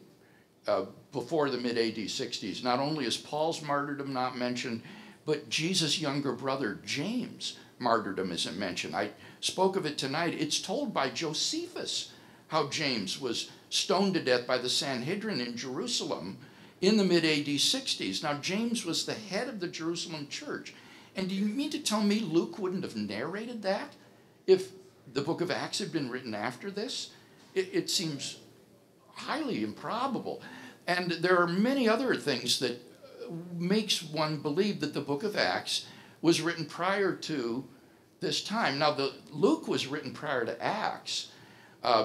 before the mid-AD 60s. Not only is Paul's martyrdom not mentioned, but Jesus' younger brother James' martyrdom isn't mentioned. I spoke of it tonight. It's told by Josephus how James was stoned to death by the Sanhedrin in Jerusalem in the mid-AD 60s. Now, James was the head of the Jerusalem church. And do you mean to tell me Luke wouldn't have narrated that if the book of Acts had been written after this? It seems highly improbable. And there are many other things that makes one believe that the book of Acts was written prior to this time. Now, Luke was written prior to Acts,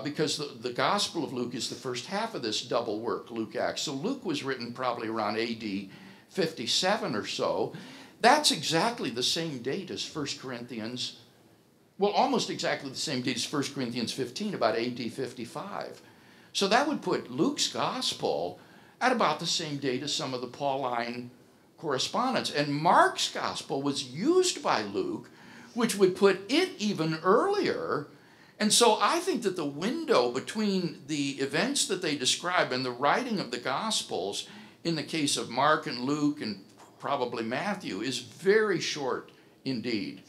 because the Gospel of Luke is the first half of this double work, Luke-Acts. So Luke was written probably around AD 57 or so. That's exactly the same date as 1 Corinthians, well, almost exactly the same date as 1 Corinthians 15, about AD 55. So that would put Luke's Gospel at about the same date as some of the Pauline correspondence. And Mark's Gospel was used by Luke, which would put it even earlier. And so I think that the window between the events that they describe and the writing of the Gospels, in the case of Mark and Luke and probably Matthew, is very short indeed.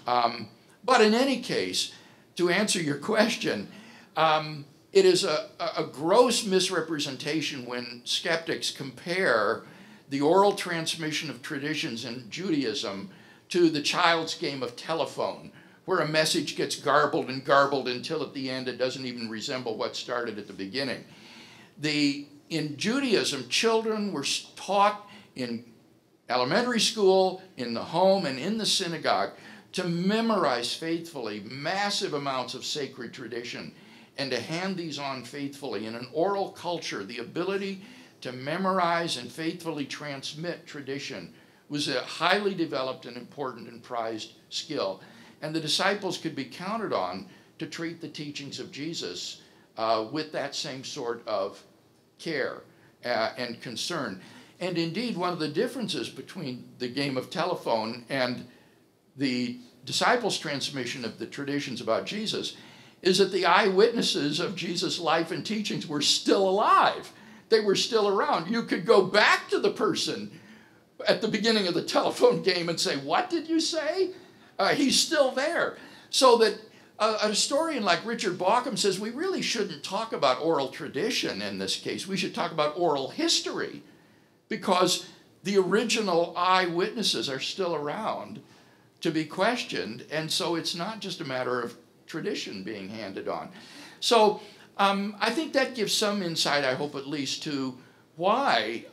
But in any case, to answer your question, it is a gross misrepresentation when skeptics compare the oral transmission of traditions in Judaism to the child's game of telephone, where a message gets garbled and garbled until at the end it doesn't even resemble what started at the beginning. In Judaism, children were taught in elementary school, in the home, and in the synagogue to memorize faithfully massive amounts of sacred tradition and to hand these on faithfully. In an oral culture, the ability to memorize and faithfully transmit tradition was a highly developed and important and prized skill. And the disciples could be counted on to treat the teachings of Jesus with that same sort of care and concern. And indeed, one of the differences between the game of telephone and the disciples' transmission of the traditions about Jesus is that the eyewitnesses of Jesus' life and teachings were still alive. They were still around. You could go back to the person at the beginning of the telephone game and say, "What did you say?" He's still there. So that a historian like Richard Bauckham says we really shouldn't talk about oral tradition in this case. We should talk about oral history, because the original eyewitnesses are still around to be questioned, and so it's not just a matter of tradition being handed on. So I think that gives some insight, I hope at least, to why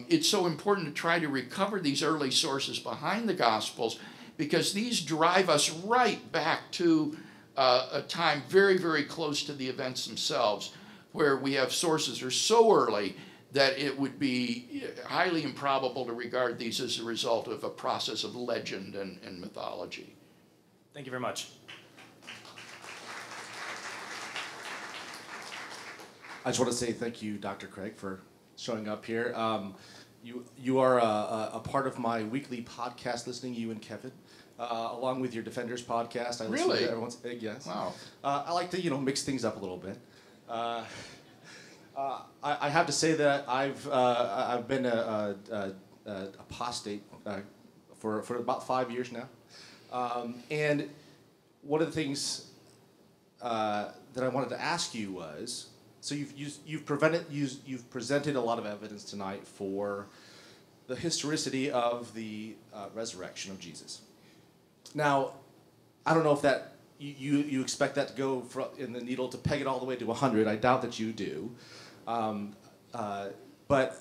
it's so important to try to recover these early sources behind the Gospels, because these drive us right back to a time very, very close to the events themselves, where we have sources that are so early that it would be highly improbable to regard these as a result of a process of legend and mythology. Thank you very much. I just want to say thank you, Dr. Craig, for showing up here. You are a part of my weekly podcast listening, you and Kevin, along with your Defenders podcast. I listen Really? to everyone's yes. Wow. I like to mix things up a little bit. I have to say that I've been a apostate for about 5 years now, and one of the things that I wanted to ask you was, so you've presented a lot of evidence tonight for the historicity of the resurrection of Jesus. Now, I don't know if that you expect that to go in the needle to peg it all the way to 100. I doubt that you do, but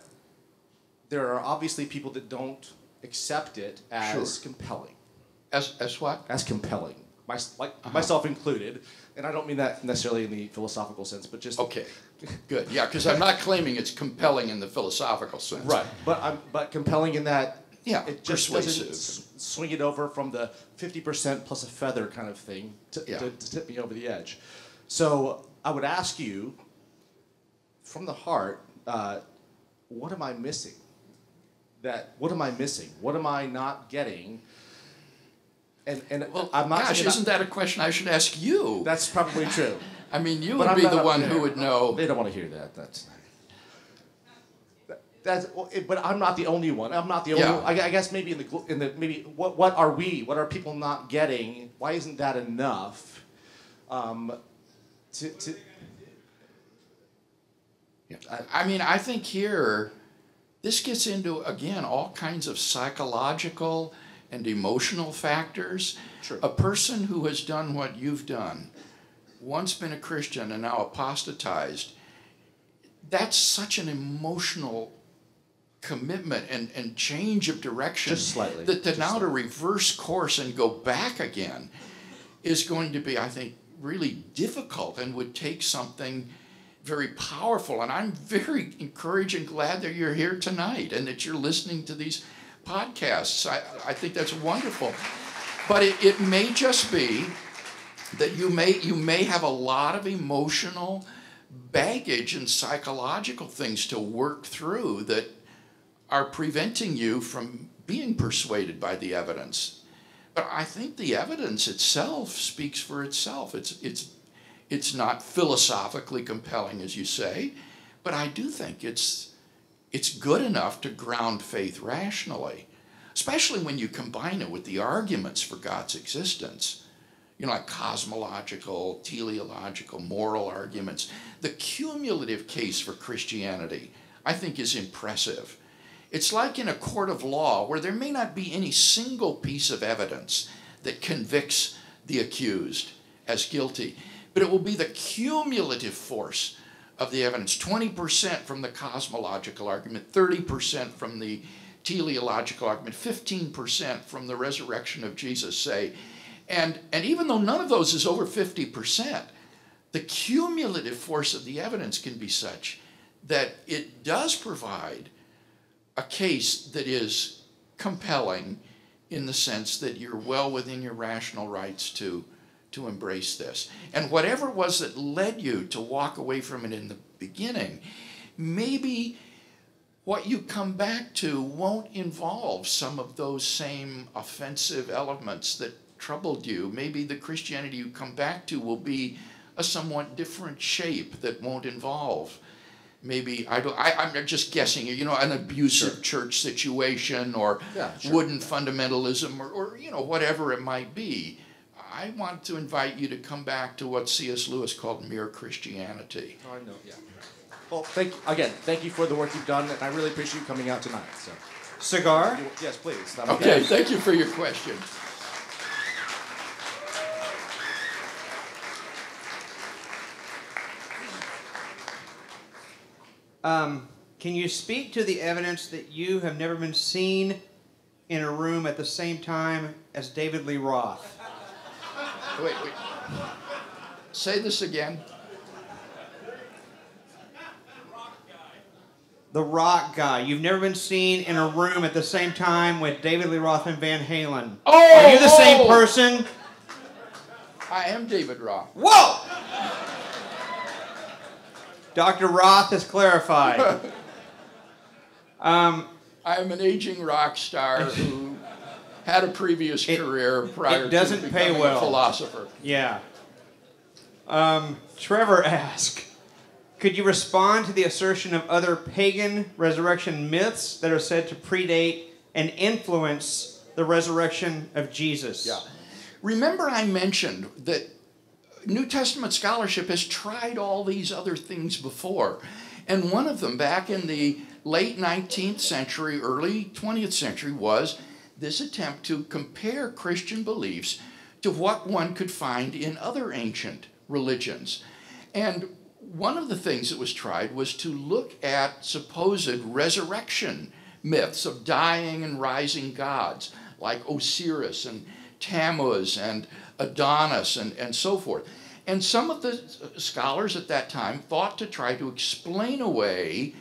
there are obviously people that don't accept it as compelling. As what? As compelling. Myself included, and I don't mean that necessarily in the philosophical sense, but just okay, good, yeah, because I'm not claiming it's compelling in the philosophical sense, right? But compelling in that, yeah, it just persuasive. doesn't swing it over from the 50% plus a feather kind of thing to tip me over the edge. So I would ask you, from the heart, what am I missing? What am I missing? What am I not getting? And well, I'm not. Gosh, isn't that a question I should ask you? That's probably true. I mean, you would be the one who would know. They don't want to hear that. But I'm not the only one. I'm not the only. Yeah. I guess maybe maybe what are we? What are people not getting? Why isn't that enough? I mean, I think here, this gets into again all kinds of psychological and emotional factors. True. A person who has done what you've done, once been a Christian and now apostatized, that's such an emotional commitment and change of direction. Just slightly. That to reverse course and go back again is going to be, I think, really difficult and would take something very powerful. And I'm very encouraged and glad that you're here tonight and that you're listening to these podcasts. I think that's wonderful. But it may just be that you may have a lot of emotional baggage and psychological things to work through that are preventing you from being persuaded by the evidence. But I think the evidence itself speaks for itself. It's not philosophically compelling, as you say, but I do think it's good enough to ground faith rationally, especially when you combine it with the arguments for God's existence, like cosmological, teleological, moral arguments. The cumulative case for Christianity, I think, is impressive. It's like in a court of law where there may not be any single piece of evidence that convicts the accused as guilty, but it will be the cumulative force of the evidence, 20% from the cosmological argument, 30% from the teleological argument, 15% from the resurrection of Jesus, say. And even though none of those is over 50%, the cumulative force of the evidence can be such that it does provide a case that is compelling in the sense that you're well within your rational rights to embrace this. And whatever it was that led you to walk away from it in the beginning, maybe what you come back to won't involve some of those same offensive elements that troubled you. Maybe the Christianity you come back to will be a somewhat different shape that won't involve maybe, I'm just guessing, an abusive church situation or wooden fundamentalism or whatever it might be. I want to invite you to come back to what C.S. Lewis called mere Christianity. Oh, I know, yeah. Well, thank you for the work you've done, and I really appreciate you coming out tonight. So, cigar? Yes, please. Okay, thank you for your question. Can you speak to the evidence that you have never been seen in a room at the same time as David Lee Roth? Wait. Say this again. The rock guy. You've never been seen in a room at the same time with David Lee Roth and Van Halen. Oh! Are you the same person? I am David Roth. Whoa! Dr. Roth has clarified. I'm an aging rock star who had a previous career prior to becoming a philosopher. Yeah. Trevor asked, could you respond to the assertion of other pagan resurrection myths that are said to predate and influence the resurrection of Jesus? Yeah. Remember I mentioned that New Testament scholarship has tried all these other things before. And one of them back in the late 19th century, early 20th century was this attempt to compare Christian beliefs to what one could find in other ancient religions. And one of the things that was tried was to look at supposed resurrection myths of dying and rising gods, like Osiris and Tammuz and Adonis and so forth. And some of the scholars at that time thought to try to explain away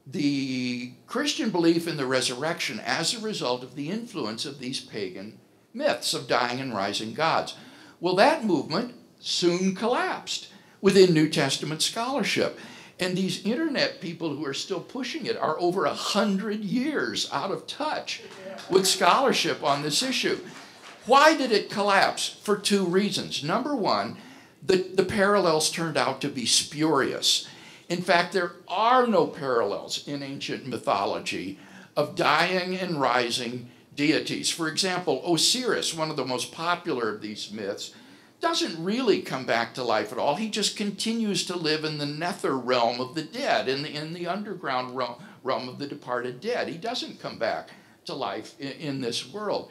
the Christian belief in the resurrection as a result of the influence of these pagan myths of dying and rising gods. Well, that movement soon collapsed within New Testament scholarship. And these internet people who are still pushing it are over 100 years out of touch with scholarship on this issue. Why did it collapse? For two reasons. Number one, the parallels turned out to be spurious. In fact, there are no parallels in ancient mythology of dying and rising deities. For example, Osiris, one of the most popular of these myths, doesn't really come back to life at all. He just continues to live in the nether realm of the dead, in the underground realm of the departed dead. He doesn't come back to life in this world.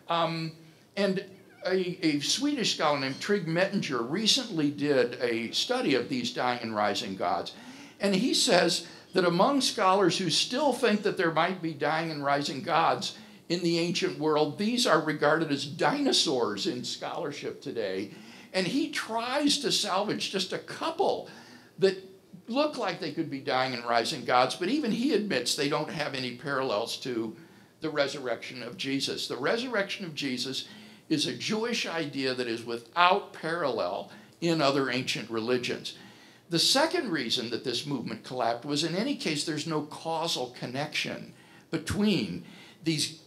And a Swedish scholar named Trygg Mettinger recently did a study of these dying and rising gods. And he says that among scholars who still think that there might be dying and rising gods in the ancient world, these are regarded as dinosaurs in scholarship today. And he tries to salvage just a couple that look like they could be dying and rising gods, but even he admits they don't have any parallels to the resurrection of Jesus. The resurrection of Jesus is a Jewish idea that is without parallel in other ancient religions. The second reason that this movement collapsed was, in any case, there's no causal connection between these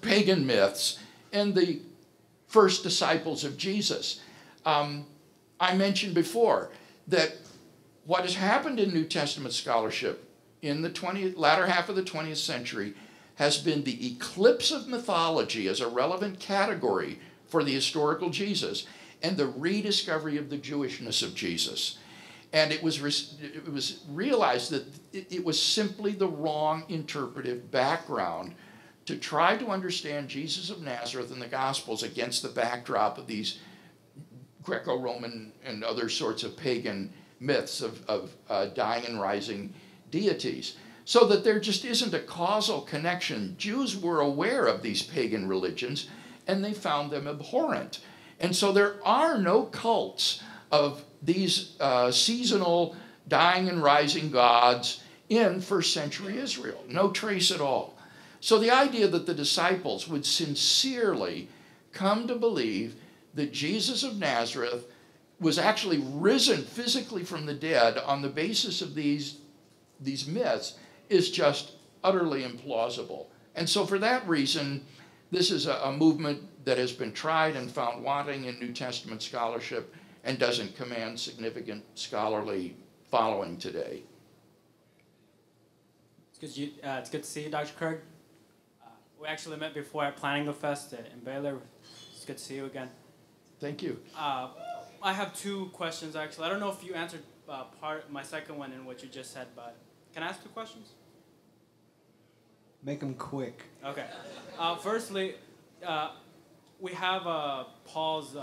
pagan myths and the first disciples of Jesus. I mentioned before that what has happened in New Testament scholarship in the latter half of the 20th century has been the eclipse of mythology as a relevant category for the historical Jesus and the rediscovery of the Jewishness of Jesus. And it was realized that it was simply the wrong interpretive background to try to understand Jesus of Nazareth and the Gospels against the backdrop of these Greco-Roman and other sorts of pagan myths of dying and rising deities. So that there just isn't a causal connection. Jews were aware of these pagan religions and they found them abhorrent. And so there are no cults of these seasonal dying and rising gods in first century Israel. No trace at all. So the idea that the disciples would sincerely come to believe that Jesus of Nazareth was actually risen physically from the dead on the basis of these myths is just utterly implausible. And so for that reason, this is a movement that has been tried and found wanting in New Testament scholarship and doesn't command significant scholarly following today. It's good to see you, Dr. Craig. We actually met before at Planning the Fest in Baylor. It's good to see you again. Thank you. I have two questions, actually. I don't know if you answered my second one in what you just said, but can I ask two questions? Make them quick. Okay. Firstly, we have Paul's,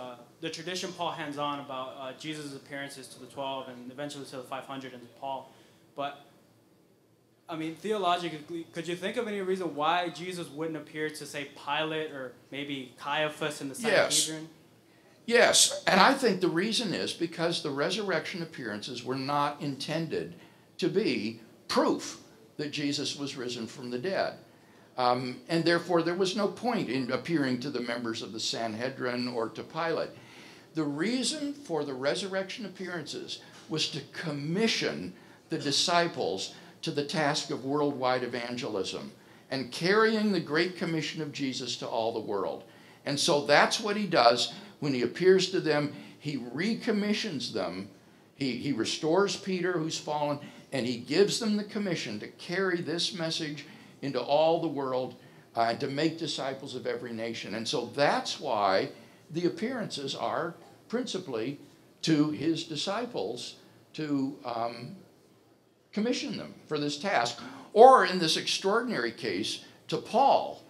the tradition Paul hands on about Jesus' appearances to the 12 and eventually to the 500 and to Paul. But, I mean, theologically, could you think of any reason why Jesus wouldn't appear to, say, Pilate or maybe Caiaphas in the Sanhedrin? Yes, and I think the reason is because the resurrection appearances were not intended to be proof that Jesus was risen from the dead. And therefore, there was no point in appearing to the members of the Sanhedrin or to Pilate. The reason for the resurrection appearances was to commission the disciples to the task of worldwide evangelism and carrying the Great Commission of Jesus to all the world. And so that's what he does when he appears to them. He recommissions them. He restores Peter, who's fallen, and he gives them the commission to carry this message into all the world and to make disciples of every nation. And so that's why the appearances are principally to his disciples to commission them for this task. Or in this extraordinary case, to Paul,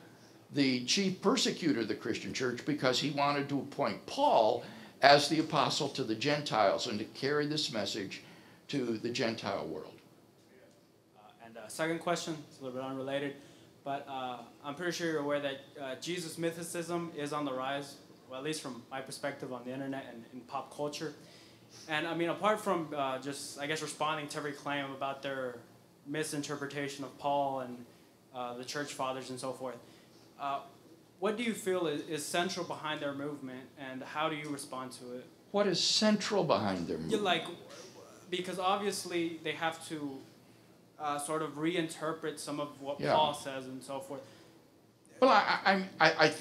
the chief persecutor of the Christian church, because he wanted to appoint Paul as the apostle to the Gentiles and to carry this message to the Gentile world. Second question, it's a little bit unrelated, but I'm pretty sure you're aware that Jesus mythicism is on the rise, well, at least from my perspective on the internet and in pop culture. And I mean, apart from just, I guess, responding to every claim about their misinterpretation of Paul and the church fathers and so forth, what do you feel is central behind their movement, and how do you respond to it? What is central behind their movement? Like, because obviously they have to sort of reinterpret some of what Paul says and so forth. Well, I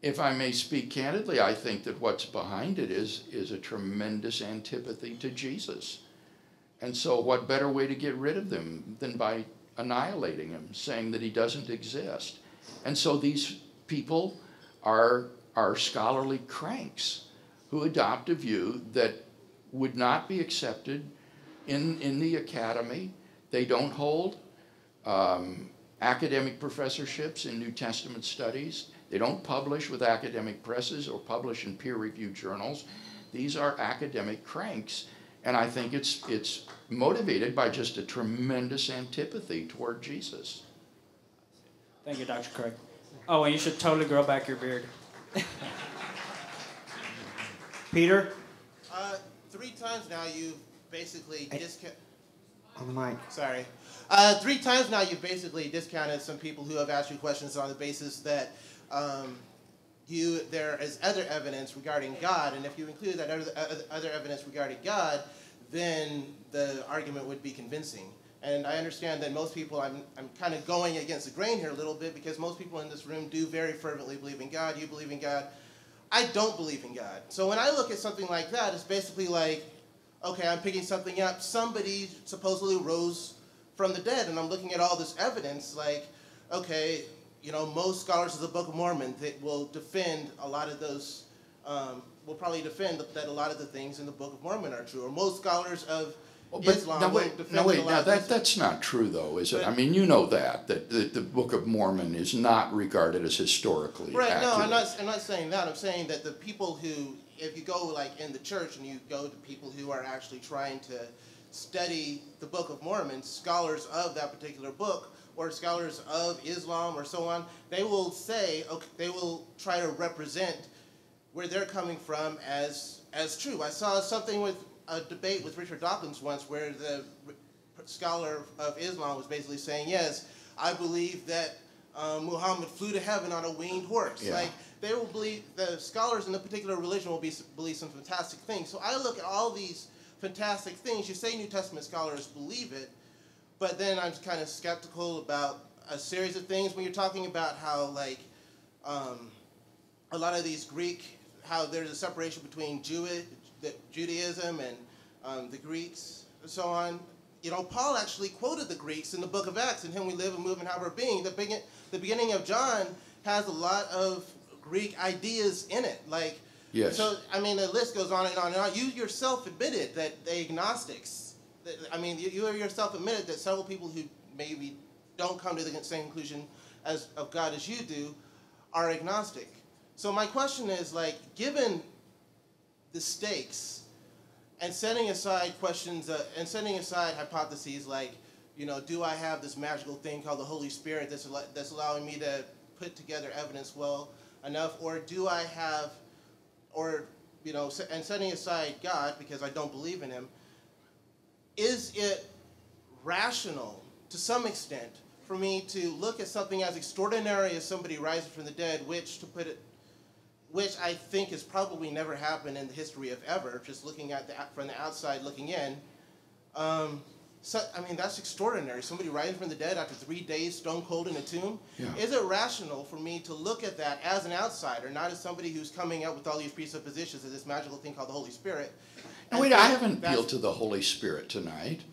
if I may speak candidly, I think that what's behind it is a tremendous antipathy to Jesus. And so what better way to get rid of them than by annihilating him, saying that he doesn't exist? And so these people are scholarly cranks who adopt a view that would not be accepted in the academy. They don't hold academic professorships in New Testament studies. They don't publish with academic presses or publish in peer-reviewed journals. These are academic cranks, and I think it's motivated by just a tremendous antipathy toward Jesus. Thank you, Dr. Craig. Oh, and you should totally grow back your beard. Peter? 3 times now you've basically on the mic. Sorry. 3 times now you've basically discounted some people who have asked you questions on the basis that there is other evidence regarding God, and if you include that other evidence regarding God, then the argument would be convincing. And I understand that most people, I'm kind of going against the grain here a little bit, because most people in this room do very fervently believe in God. You believe in God. I don't believe in God. So when I look at something like that, it's basically like, okay, I'm picking something up. Somebody supposedly rose from the dead, and I'm looking at all this evidence like, okay, you know, most scholars of the Book of Mormon that will defend a lot of those, will probably defend that a lot of the things in the Book of Mormon are true. Or most scholars of Islam will defend a lot of things. That's not true, though, is it? I mean, you know that the Book of Mormon is not regarded as historically accurate. No, I'm not saying that. I'm saying that the people who, if you go like in the church and you go to people who are actually trying to study the Book of Mormon, scholars of that particular book, or scholars of Islam or so on, they will say, okay, they will try to represent where they're coming from as true. I saw something with a debate with Richard Dawkins once where the scholar of Islam was basically saying, yes, I believe that Muhammad flew to heaven on a winged horse. Yeah. Like, they will believe, the scholars in a particular religion will believe some fantastic things. So I look at all these fantastic things. You say New Testament scholars believe it, but then I'm kind of skeptical about a series of things when you're talking about how, like, a lot of these Greek, how there's a separation between Judaism and the Greeks and so on. You know, Paul actually quoted the Greeks in the book of Acts, in Him we live and move and have our being. The beginning of John has a lot of Greek ideas in it. Like, yes. So, I mean, the list goes on and on and on. You yourself admitted that the agnostics, I mean, you yourself admitted that several people who maybe don't come to the same conclusion of God as you do are agnostic. So my question is, like, given the stakes and setting aside questions and setting aside hypotheses like, you know, do I have this magical thing called the Holy Spirit that's allowing me to put together evidence well enough, or do I have, or, you know, and setting aside God because I don't believe in Him, is it rational to some extent for me to look at something as extraordinary as somebody rising from the dead, which I think has probably never happened in the history of ever, just looking at from the outside looking in, So, I mean, that's extraordinary. Somebody rising from the dead after 3 days, stone cold in a tomb. Yeah. Is it rational for me to look at that as an outsider, not as somebody who's coming up with all these presuppositions of this magical thing called the Holy Spirit? Now, wait, I haven't appealed to the Holy Spirit tonight.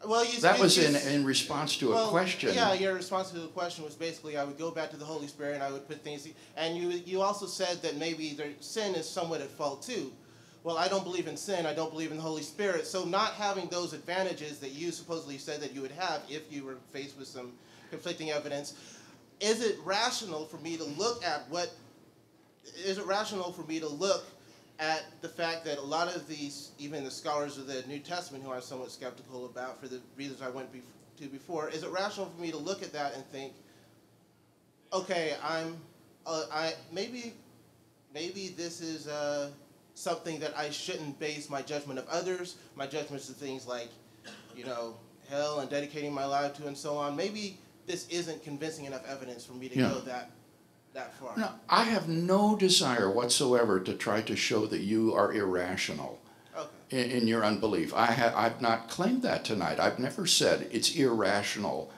Well, that was in response to a question. Yeah, your response to the question was basically I would go back to the Holy Spirit and I would put things. And you also said that maybe their sin is somewhat at fault too. Well, I don't believe in sin. I don't believe in the Holy Spirit. So not having those advantages that you supposedly said that you would have if you were faced with some conflicting evidence, is it rational for me to look at what? Is it rational for me to look at the fact that a lot of these, even the scholars of the New Testament, who I'm somewhat skeptical about for the reasons I went to before, is it rational for me to look at that and think, okay, maybe this is something that I shouldn't base my judgment of others, my judgments of things like, hell and dedicating my life to and so on. Maybe this isn't convincing enough evidence for me to go that far. No, I have no desire whatsoever to try to show that you are irrational in your unbelief. I've not claimed that tonight. I've never said it's irrational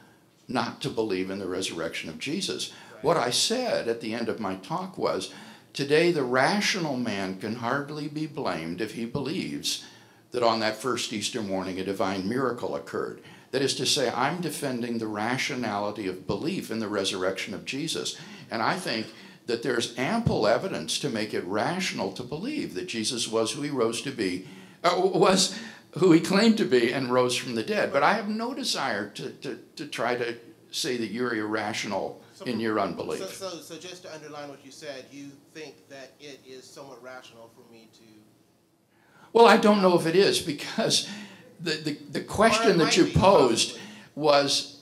not to believe in the resurrection of Jesus. Right. What I said at the end of my talk was, today the rational man can hardly be blamed if he believes that on that first Easter morning a divine miracle occurred. That is to say, I'm defending the rationality of belief in the resurrection of Jesus. And I think that there's ample evidence to make it rational to believe that Jesus was who he rose to be, was who he claimed to be and rose from the dead. But I have no desire to try to say that you're irrational in your unbelief. So just to underline what you said, you think that it is somewhat rational for me to... Well, I don't know if it is, because the question that you posed was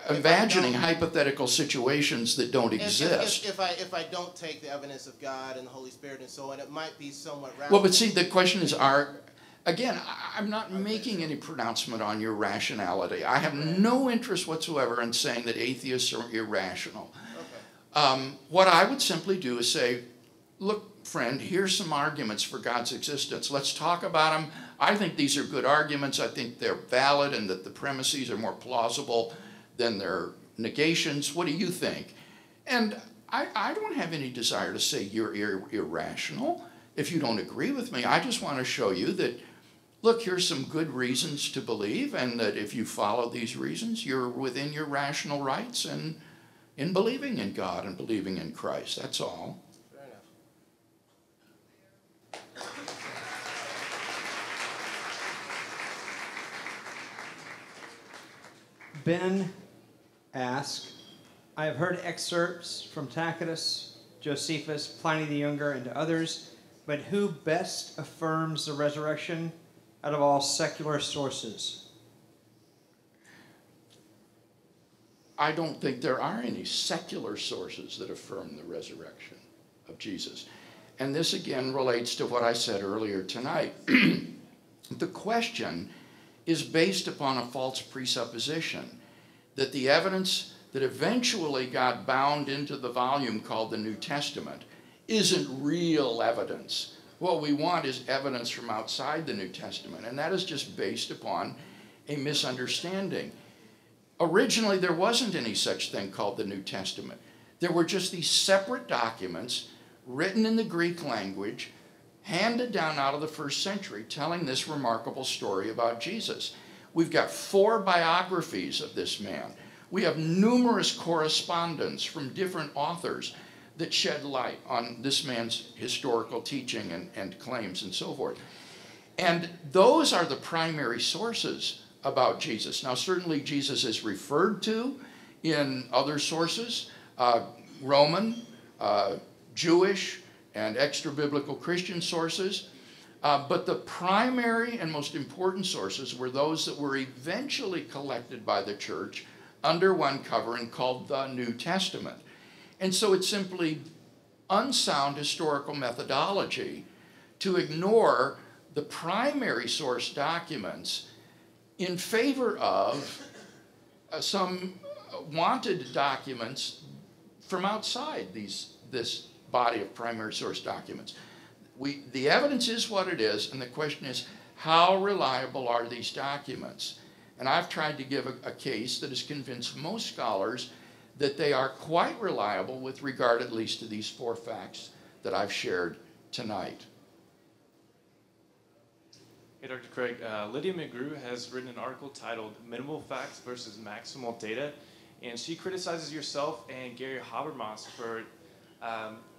imagining hypothetical situations that don't exist. If I don't take the evidence of God and the Holy Spirit and so on, it might be somewhat rational. Well, but see, the question is, again, I'm not making any pronouncement on your rationality. I have no interest whatsoever in saying that atheists are irrational. Okay. What I would simply do is say, look, friend, here's some arguments for God's existence. Let's talk about them. I think these are good arguments. I think they're valid and that the premises are more plausible than their negations. What do you think? And I don't have any desire to say you're irrational if you don't agree with me. I just want to show you that, look, here's some good reasons to believe, and that if you follow these reasons, you're within your rational rights and in believing in God and believing in Christ. That's all. Ben asked, I have heard excerpts from Tacitus, Josephus, Pliny the Younger, and others, but who best affirms the resurrection out of all secular sources? I don't think there are any secular sources that affirm the resurrection of Jesus. And this again relates to what I said earlier tonight. The question is based upon a false presupposition that the evidence that eventually got bound into the volume called the New Testament isn't real evidence. What we want is evidence from outside the New Testament, and that is just based upon a misunderstanding. Originally, there wasn't any such thing called the New Testament. There were just these separate documents written in the Greek language, handed down out of the first century, telling this remarkable story about Jesus. We've got 4 biographies of this man. We have numerous correspondence from different authors that shed light on this man's historical teaching and claims and so forth. And those are the primary sources about Jesus. Now, certainly Jesus is referred to in other sources, Roman, Jewish, and extra-biblical Christian sources. But the primary and most important sources were those that were eventually collected by the church under one cover and called the New Testament. And so it's simply unsound historical methodology to ignore the primary source documents in favor of some wanted documents from outside this body of primary source documents. The evidence is what it is, and the question is, how reliable are these documents? And I've tried to give a case that has convinced most scholars that they are quite reliable with regard at least to these 4 facts that I've shared tonight. Hey, Dr. Craig. Lydia McGrew has written an article titled Minimal Facts versus Maximal Data, and she criticizes yourself and Gary Habermas for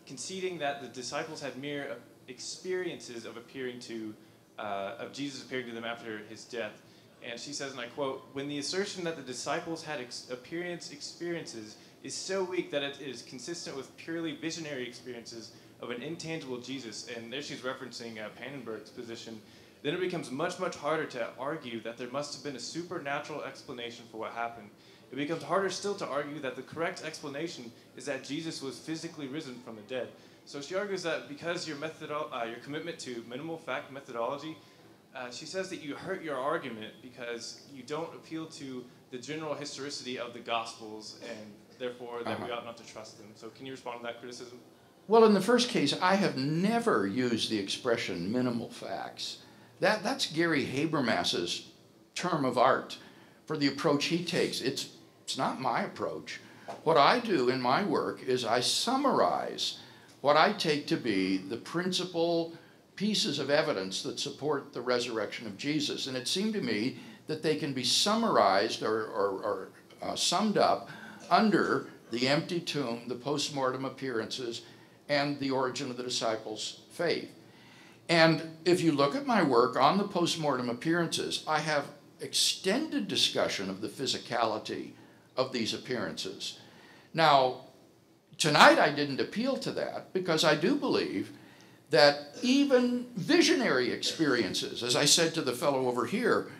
conceding that the disciples had mere experiences of of Jesus appearing to them after his death. And she says, and I quote, "When the assertion that the disciples had experiences is so weak that it is consistent with purely visionary experiences of an intangible Jesus," and there she's referencing Pannenberg's position, "then it becomes much, much harder to argue that there must have been a supernatural explanation for what happened. It becomes harder still to argue that the correct explanation is that Jesus was physically risen from the dead." So she argues that because your commitment to minimal fact methodology, she says that you hurt your argument because you don't appeal to the general historicity of the Gospels and therefore that we ought not to trust them. So can you respond to that criticism? Well, in the first case, I have never used the expression minimal facts. That's Gary Habermas's term of art for the approach he takes. It's not my approach. What I do in my work is I summarize what I take to be the principal pieces of evidence that support the resurrection of Jesus. And it seemed to me that they can be summarized or summed up under the empty tomb, the post-mortem appearances, and the origin of the disciples' faith. And if you look at my work on the post-mortem appearances, I have extended discussion of the physicality of these appearances. Now, tonight I didn't appeal to that because I do believe that even visionary experiences, as I said to the fellow over here,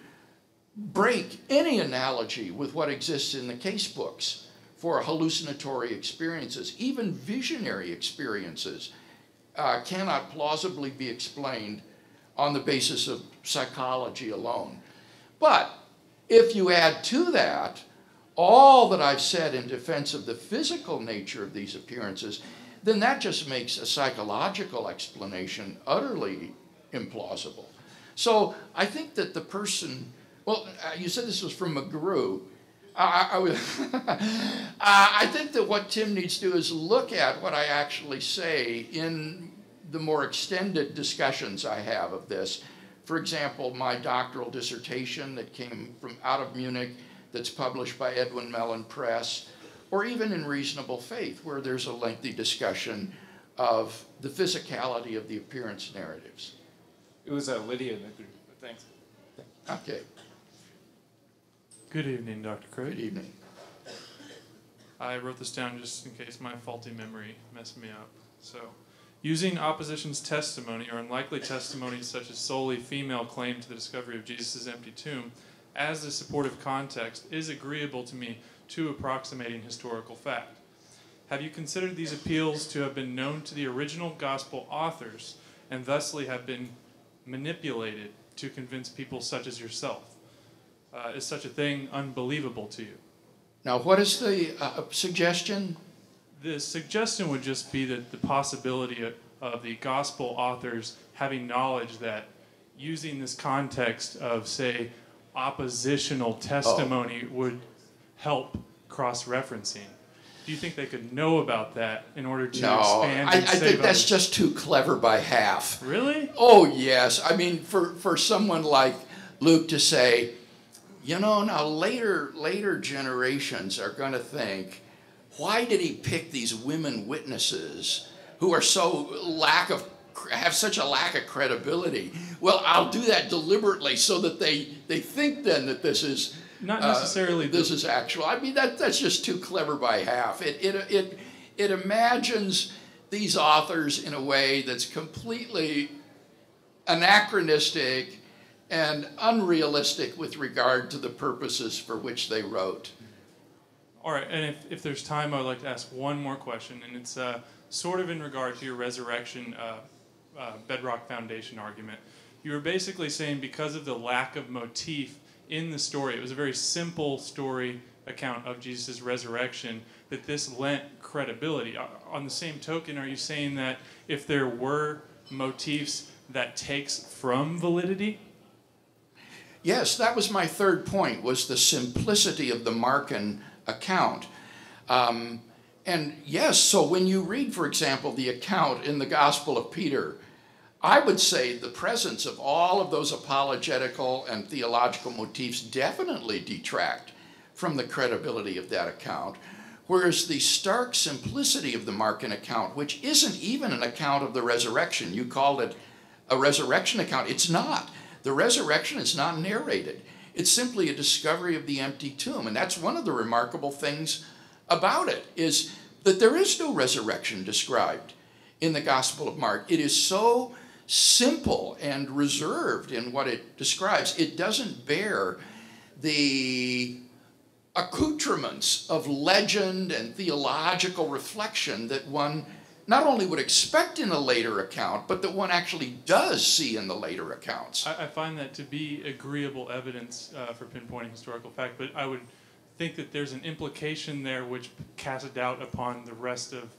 break any analogy with what exists in the case books for hallucinatory experiences. Even visionary experiences cannot plausibly be explained on the basis of psychology alone. But if you add to that all that I've said in defense of the physical nature of these appearances, then that just makes a psychological explanation utterly implausible. So I think that the person, well, you said this was from McGrew. I think that what Tim needs to do is look at what I actually say in the more extended discussions I have of this. For example, my doctoral dissertation that came from out of Munich that's published by Edwin Mellon Press, or even in Reasonable Faith, where there's a lengthy discussion of the physicality of the appearance narratives. It was Lydia in the group, but thanks. Okay. Good evening, Dr. Craig. Good evening. I wrote this down just in case my faulty memory messed me up. So, using opposition's testimony or unlikely testimony such as solely female claim to the discovery of Jesus' empty tomb as the supportive context is agreeable to me to approximating historical fact. Have you considered these appeals to have been known to the original gospel authors and thusly have been manipulated to convince people such as yourself? Is such a thing unbelievable to you? Now, what is the suggestion? The suggestion would just be that the possibility of the gospel authors having knowledge that using this context of, say, oppositional testimony would help cross-referencing. Do you think they could know about that in order to expand and I think that's others? just too clever by half. Really? Oh, yes. I mean, for someone like Luke to say, you know, now later generations are going to think, why did he pick these women witnesses who are have such a lack of credibility? Well, I'll do that deliberately so that they think then that this is not necessarily this is actual. I mean, that's just too clever by half. It imagines these authors in a way that's completely anachronistic and unrealistic with regard to the purposes for which they wrote. All right, and if there's time, I would like to ask one more question, and it's sort of in regard to your resurrection bedrock foundation argument. You were basically saying because of the lack of motif in the story, it was a very simple story account of Jesus' resurrection, that this lent credibility. On the same token, are you saying that if there were motifs, that takes from validity? Yes, that was my third point, was the simplicity of the Markan account. And yes, so when you read, for example, the account in the Gospel of Peter, I would say the presence of all of those apologetical and theological motifs definitely detract from the credibility of that account. Whereas the stark simplicity of the Markan account, which isn't even an account of the resurrection, you called it a resurrection account. It's not. The resurrection is not narrated. It's simply a discovery of the empty tomb. And that's one of the remarkable things about it, is that there is no resurrection described in the Gospel of Mark. It is so simple and reserved in what it describes. It doesn't bear the accoutrements of legend and theological reflection that one not only would expect in a later account, but that one actually does see in the later accounts. I find that to be agreeable evidence for pinpointing historical fact, but I would think that there's an implication there which casts a doubt upon the rest of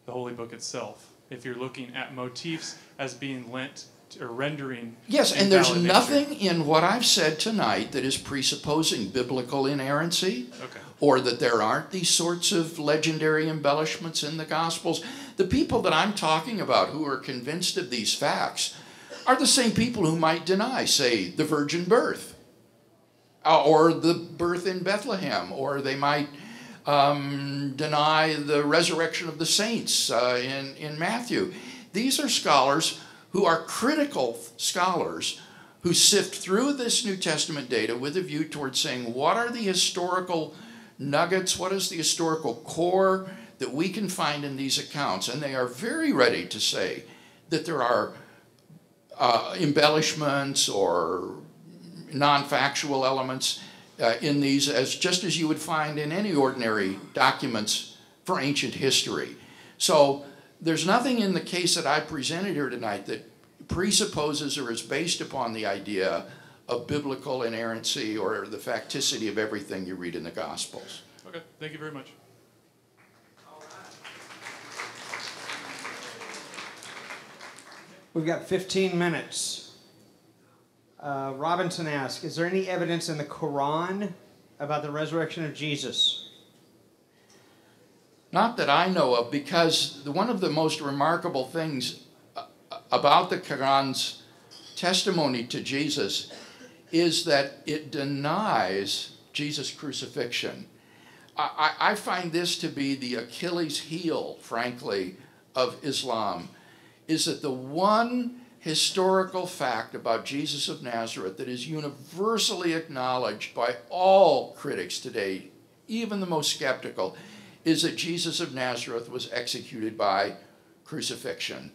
the Holy Book itself. If you're looking at motifs as being lent or rendering. Yes, and there's nothing in what I've said tonight that is presupposing biblical inerrancy, or that there aren't these sorts of legendary embellishments in the Gospels. The people that I'm talking about who are convinced of these facts are the same people who might deny, say, the virgin birth, or the birth in Bethlehem, or they might deny the resurrection of the saints in Matthew. These are scholars who are critical scholars who sift through this New Testament data with a view towards saying, what are the historical nuggets, what is the historical core that we can find in these accounts? And they are very ready to say that there are embellishments or non-factual elements in these, just as you would find in any ordinary documents for ancient history. So there's nothing in the case that I presented here tonight that presupposes or is based upon the idea of biblical inerrancy or the facticity of everything you read in the Gospels. Okay, thank you very much. We've got 15 minutes. Robinson asks, is there any evidence in the Quran about the resurrection of Jesus? Not that I know of, because one of the most remarkable things about the Quran's testimony to Jesus is that it denies Jesus' crucifixion. I find this to be the Achilles heel, frankly, of Islam, is that the one historical fact about Jesus of Nazareth that is universally acknowledged by all critics today, even the most skeptical, is that Jesus of Nazareth was executed by crucifixion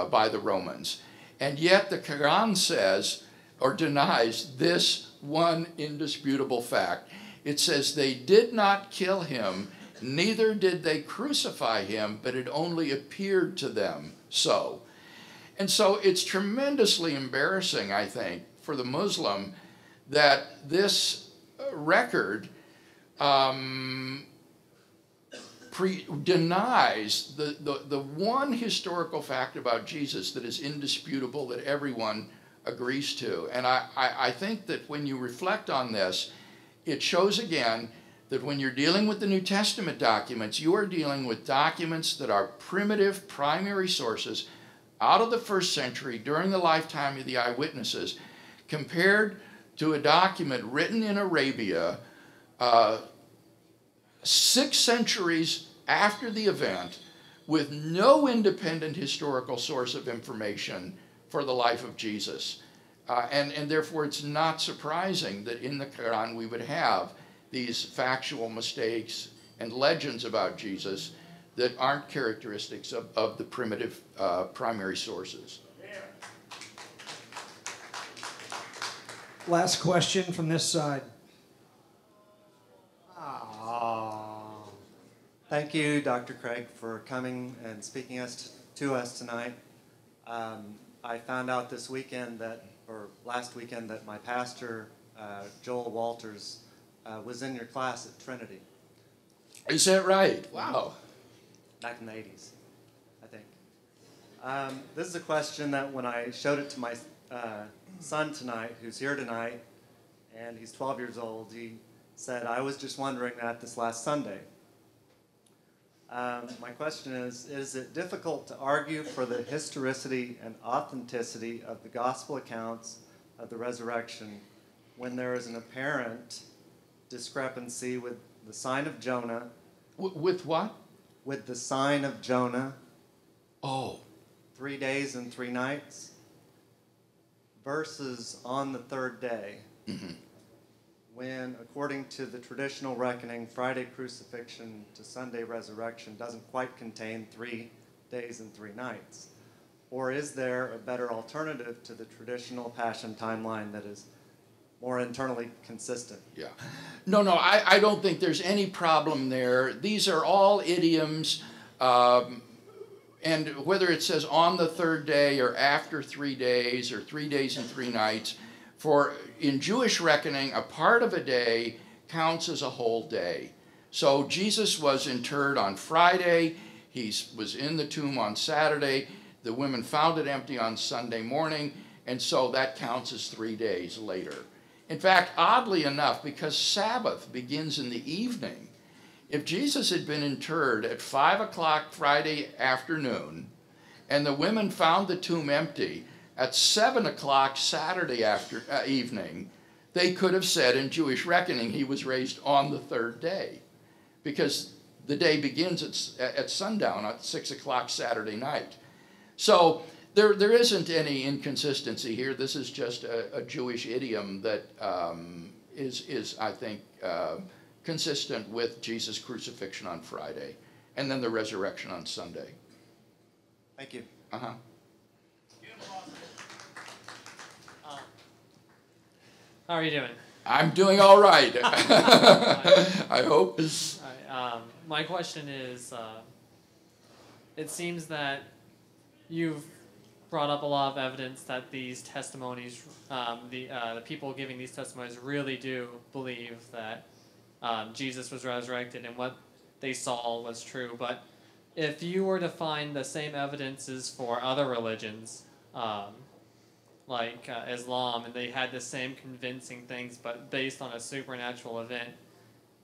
by the Romans. And yet the Quran says, or denies, this one indisputable fact. It says they did not kill him, neither did they crucify him, but it only appeared to them so. And so it's tremendously embarrassing, I think, for the Muslim that this record denies the one historical fact about Jesus that is indisputable, that everyone agrees to. And I think that when you reflect on this, it shows again that when you're dealing with the New Testament documents, you are dealing with documents that are primitive primary sources out of the first century during the lifetime of the eyewitnesses, compared to a document written in Arabia 6 centuries after the event, with no independent historical source of information for the life of Jesus. And therefore it's not surprising that in the Quran we would have these factual mistakes and legends about Jesus that aren't characteristics of the primitive primary sources. Last question from this side. Thank you, Dr. Craig, for coming and speaking to us tonight. I found out this weekend or last weekend, that my pastor, Joel Walters, was in your class at Trinity. Is that right? Wow. Back in the 80s, I think. This is a question that when I showed it to my son tonight, who's here tonight, and he's 12 years old. He said, "I was just wondering that this last Sunday." My question is it difficult to argue for the historicity and authenticity of the gospel accounts of the resurrection when there is an apparent discrepancy with the sign of Jonah? With what? With the sign of Jonah. Oh. 3 days and 3 nights versus on the third day. Mm-hmm. When, according to the traditional reckoning, Friday crucifixion to Sunday resurrection doesn't quite contain 3 days and 3 nights? Or is there a better alternative to the traditional Passion timeline that is more internally consistent? Yeah. No, I don't think there's any problem there. These are all idioms, and whether it says on the third day or after 3 days or 3 days and 3 nights, in Jewish reckoning, a part of a day counts as a whole day. So Jesus was interred on Friday. He was in the tomb on Saturday. The women found it empty on Sunday morning, and so that counts as 3 days later. In fact, oddly enough, because Sabbath begins in the evening, if Jesus had been interred at 5 o'clock Friday afternoon, and the women found the tomb empty at 7 o'clock Saturday evening, they could have said in Jewish reckoning he was raised on the third day, because the day begins at sundown at 6 o'clock Saturday night. So there isn't any inconsistency here. This is just a Jewish idiom that is I think, consistent with Jesus' crucifixion on Friday, and then the resurrection on Sunday. Thank you. Uh-huh. How are you doing? I'm doing all right. I hope. All right, my question is, it seems that you've brought up a lot of evidence that these testimonies, the people giving these testimonies really do believe that Jesus was resurrected and what they saw was true. But if you were to find the same evidences for other religions, like Islam, and they had the same convincing things but based on a supernatural event,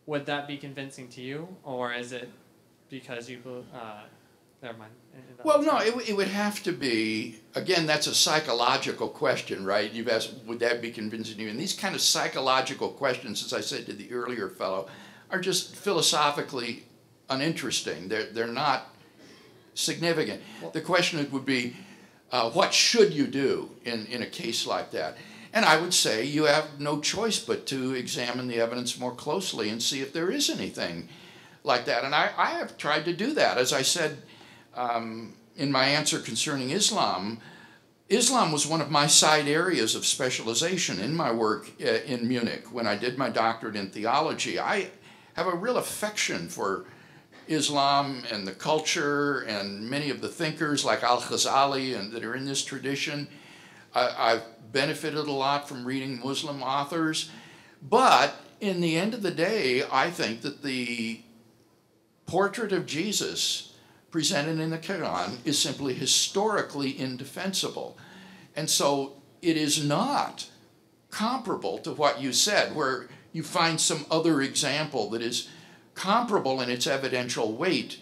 would that be convincing to you, or is it because you never mind. Well, no, it would have to be, again, that's a psychological question, right? You've asked, would that be convincing to you? And these kind of psychological questions, as I said to the earlier fellow, are just philosophically uninteresting. They're not significant. The question would be, what should you do in a case like that? And I would say you have no choice but to examine the evidence more closely and see if there is anything like that. And I have tried to do that. As I said in my answer concerning Islam, Islam was one of my side areas of specialization in my work in Munich. When I did my doctorate in theology, I have a real affection for Islam and the culture and many of the thinkers like Al-Ghazali and that are in this tradition. I've benefited a lot from reading Muslim authors. But in the end of the day, I think that the portrait of Jesus presented in the Quran is simply historically indefensible. And so it is not comparable to what you said, where you find some other example that is comparable in its evidential weight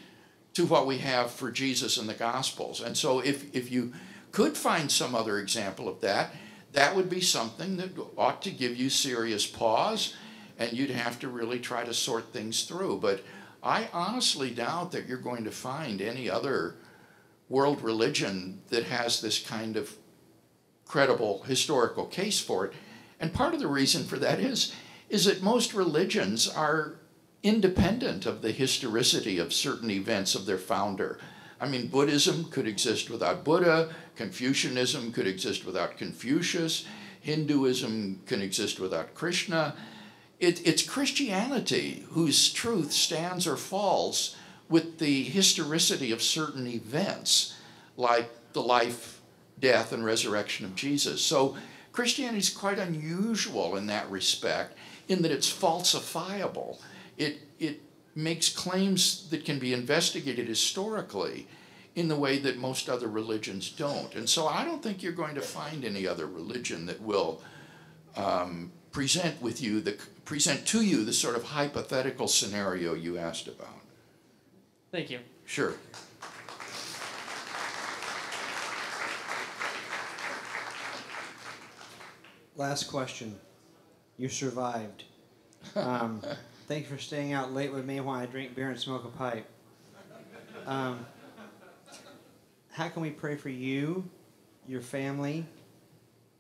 to what we have for Jesus in the Gospels. And so if you could find some other example of that, that would be something that ought to give you serious pause, and you'd have to really try to sort things through. But I honestly doubt that you're going to find any other world religion that has this kind of credible historical case for it. And part of the reason for that is that most religions are independent of the historicity of certain events of their founder. I mean, Buddhism could exist without Buddha, Confucianism could exist without Confucius, Hinduism can exist without Krishna. It's Christianity whose truth stands or falls with the historicity of certain events, like the life, death, and resurrection of Jesus. So Christianity is quite unusual in that respect, in that it's falsifiable. It makes claims that can be investigated historically in the way that most other religions don't. And so I don't think you're going to find any other religion that will present to you the sort of hypothetical scenario you asked about. Thank you. Sure. Last question. You survived. Thank you for staying out late with me while I drink beer and smoke a pipe. How can we pray for you, your family,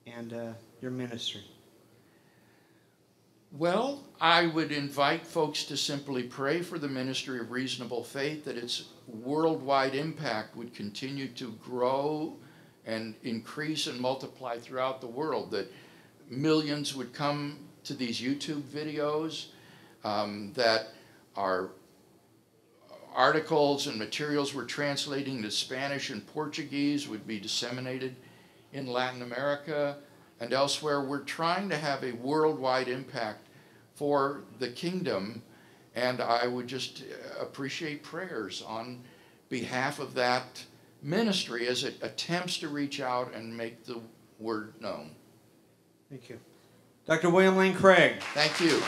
and your ministry? Well, I would invite folks to simply pray for the Ministry of Reasonable Faith, that its worldwide impact would continue to grow and increase and multiply throughout the world, that millions would come to these YouTube videos, that our articles and materials we're translating to Spanish and Portuguese would be disseminated in Latin America and elsewhere. We're trying to have a worldwide impact for the kingdom, and I would just appreciate prayers on behalf of that ministry as it attempts to reach out and make the word known. Thank you. Dr. William Lane Craig. Thank you.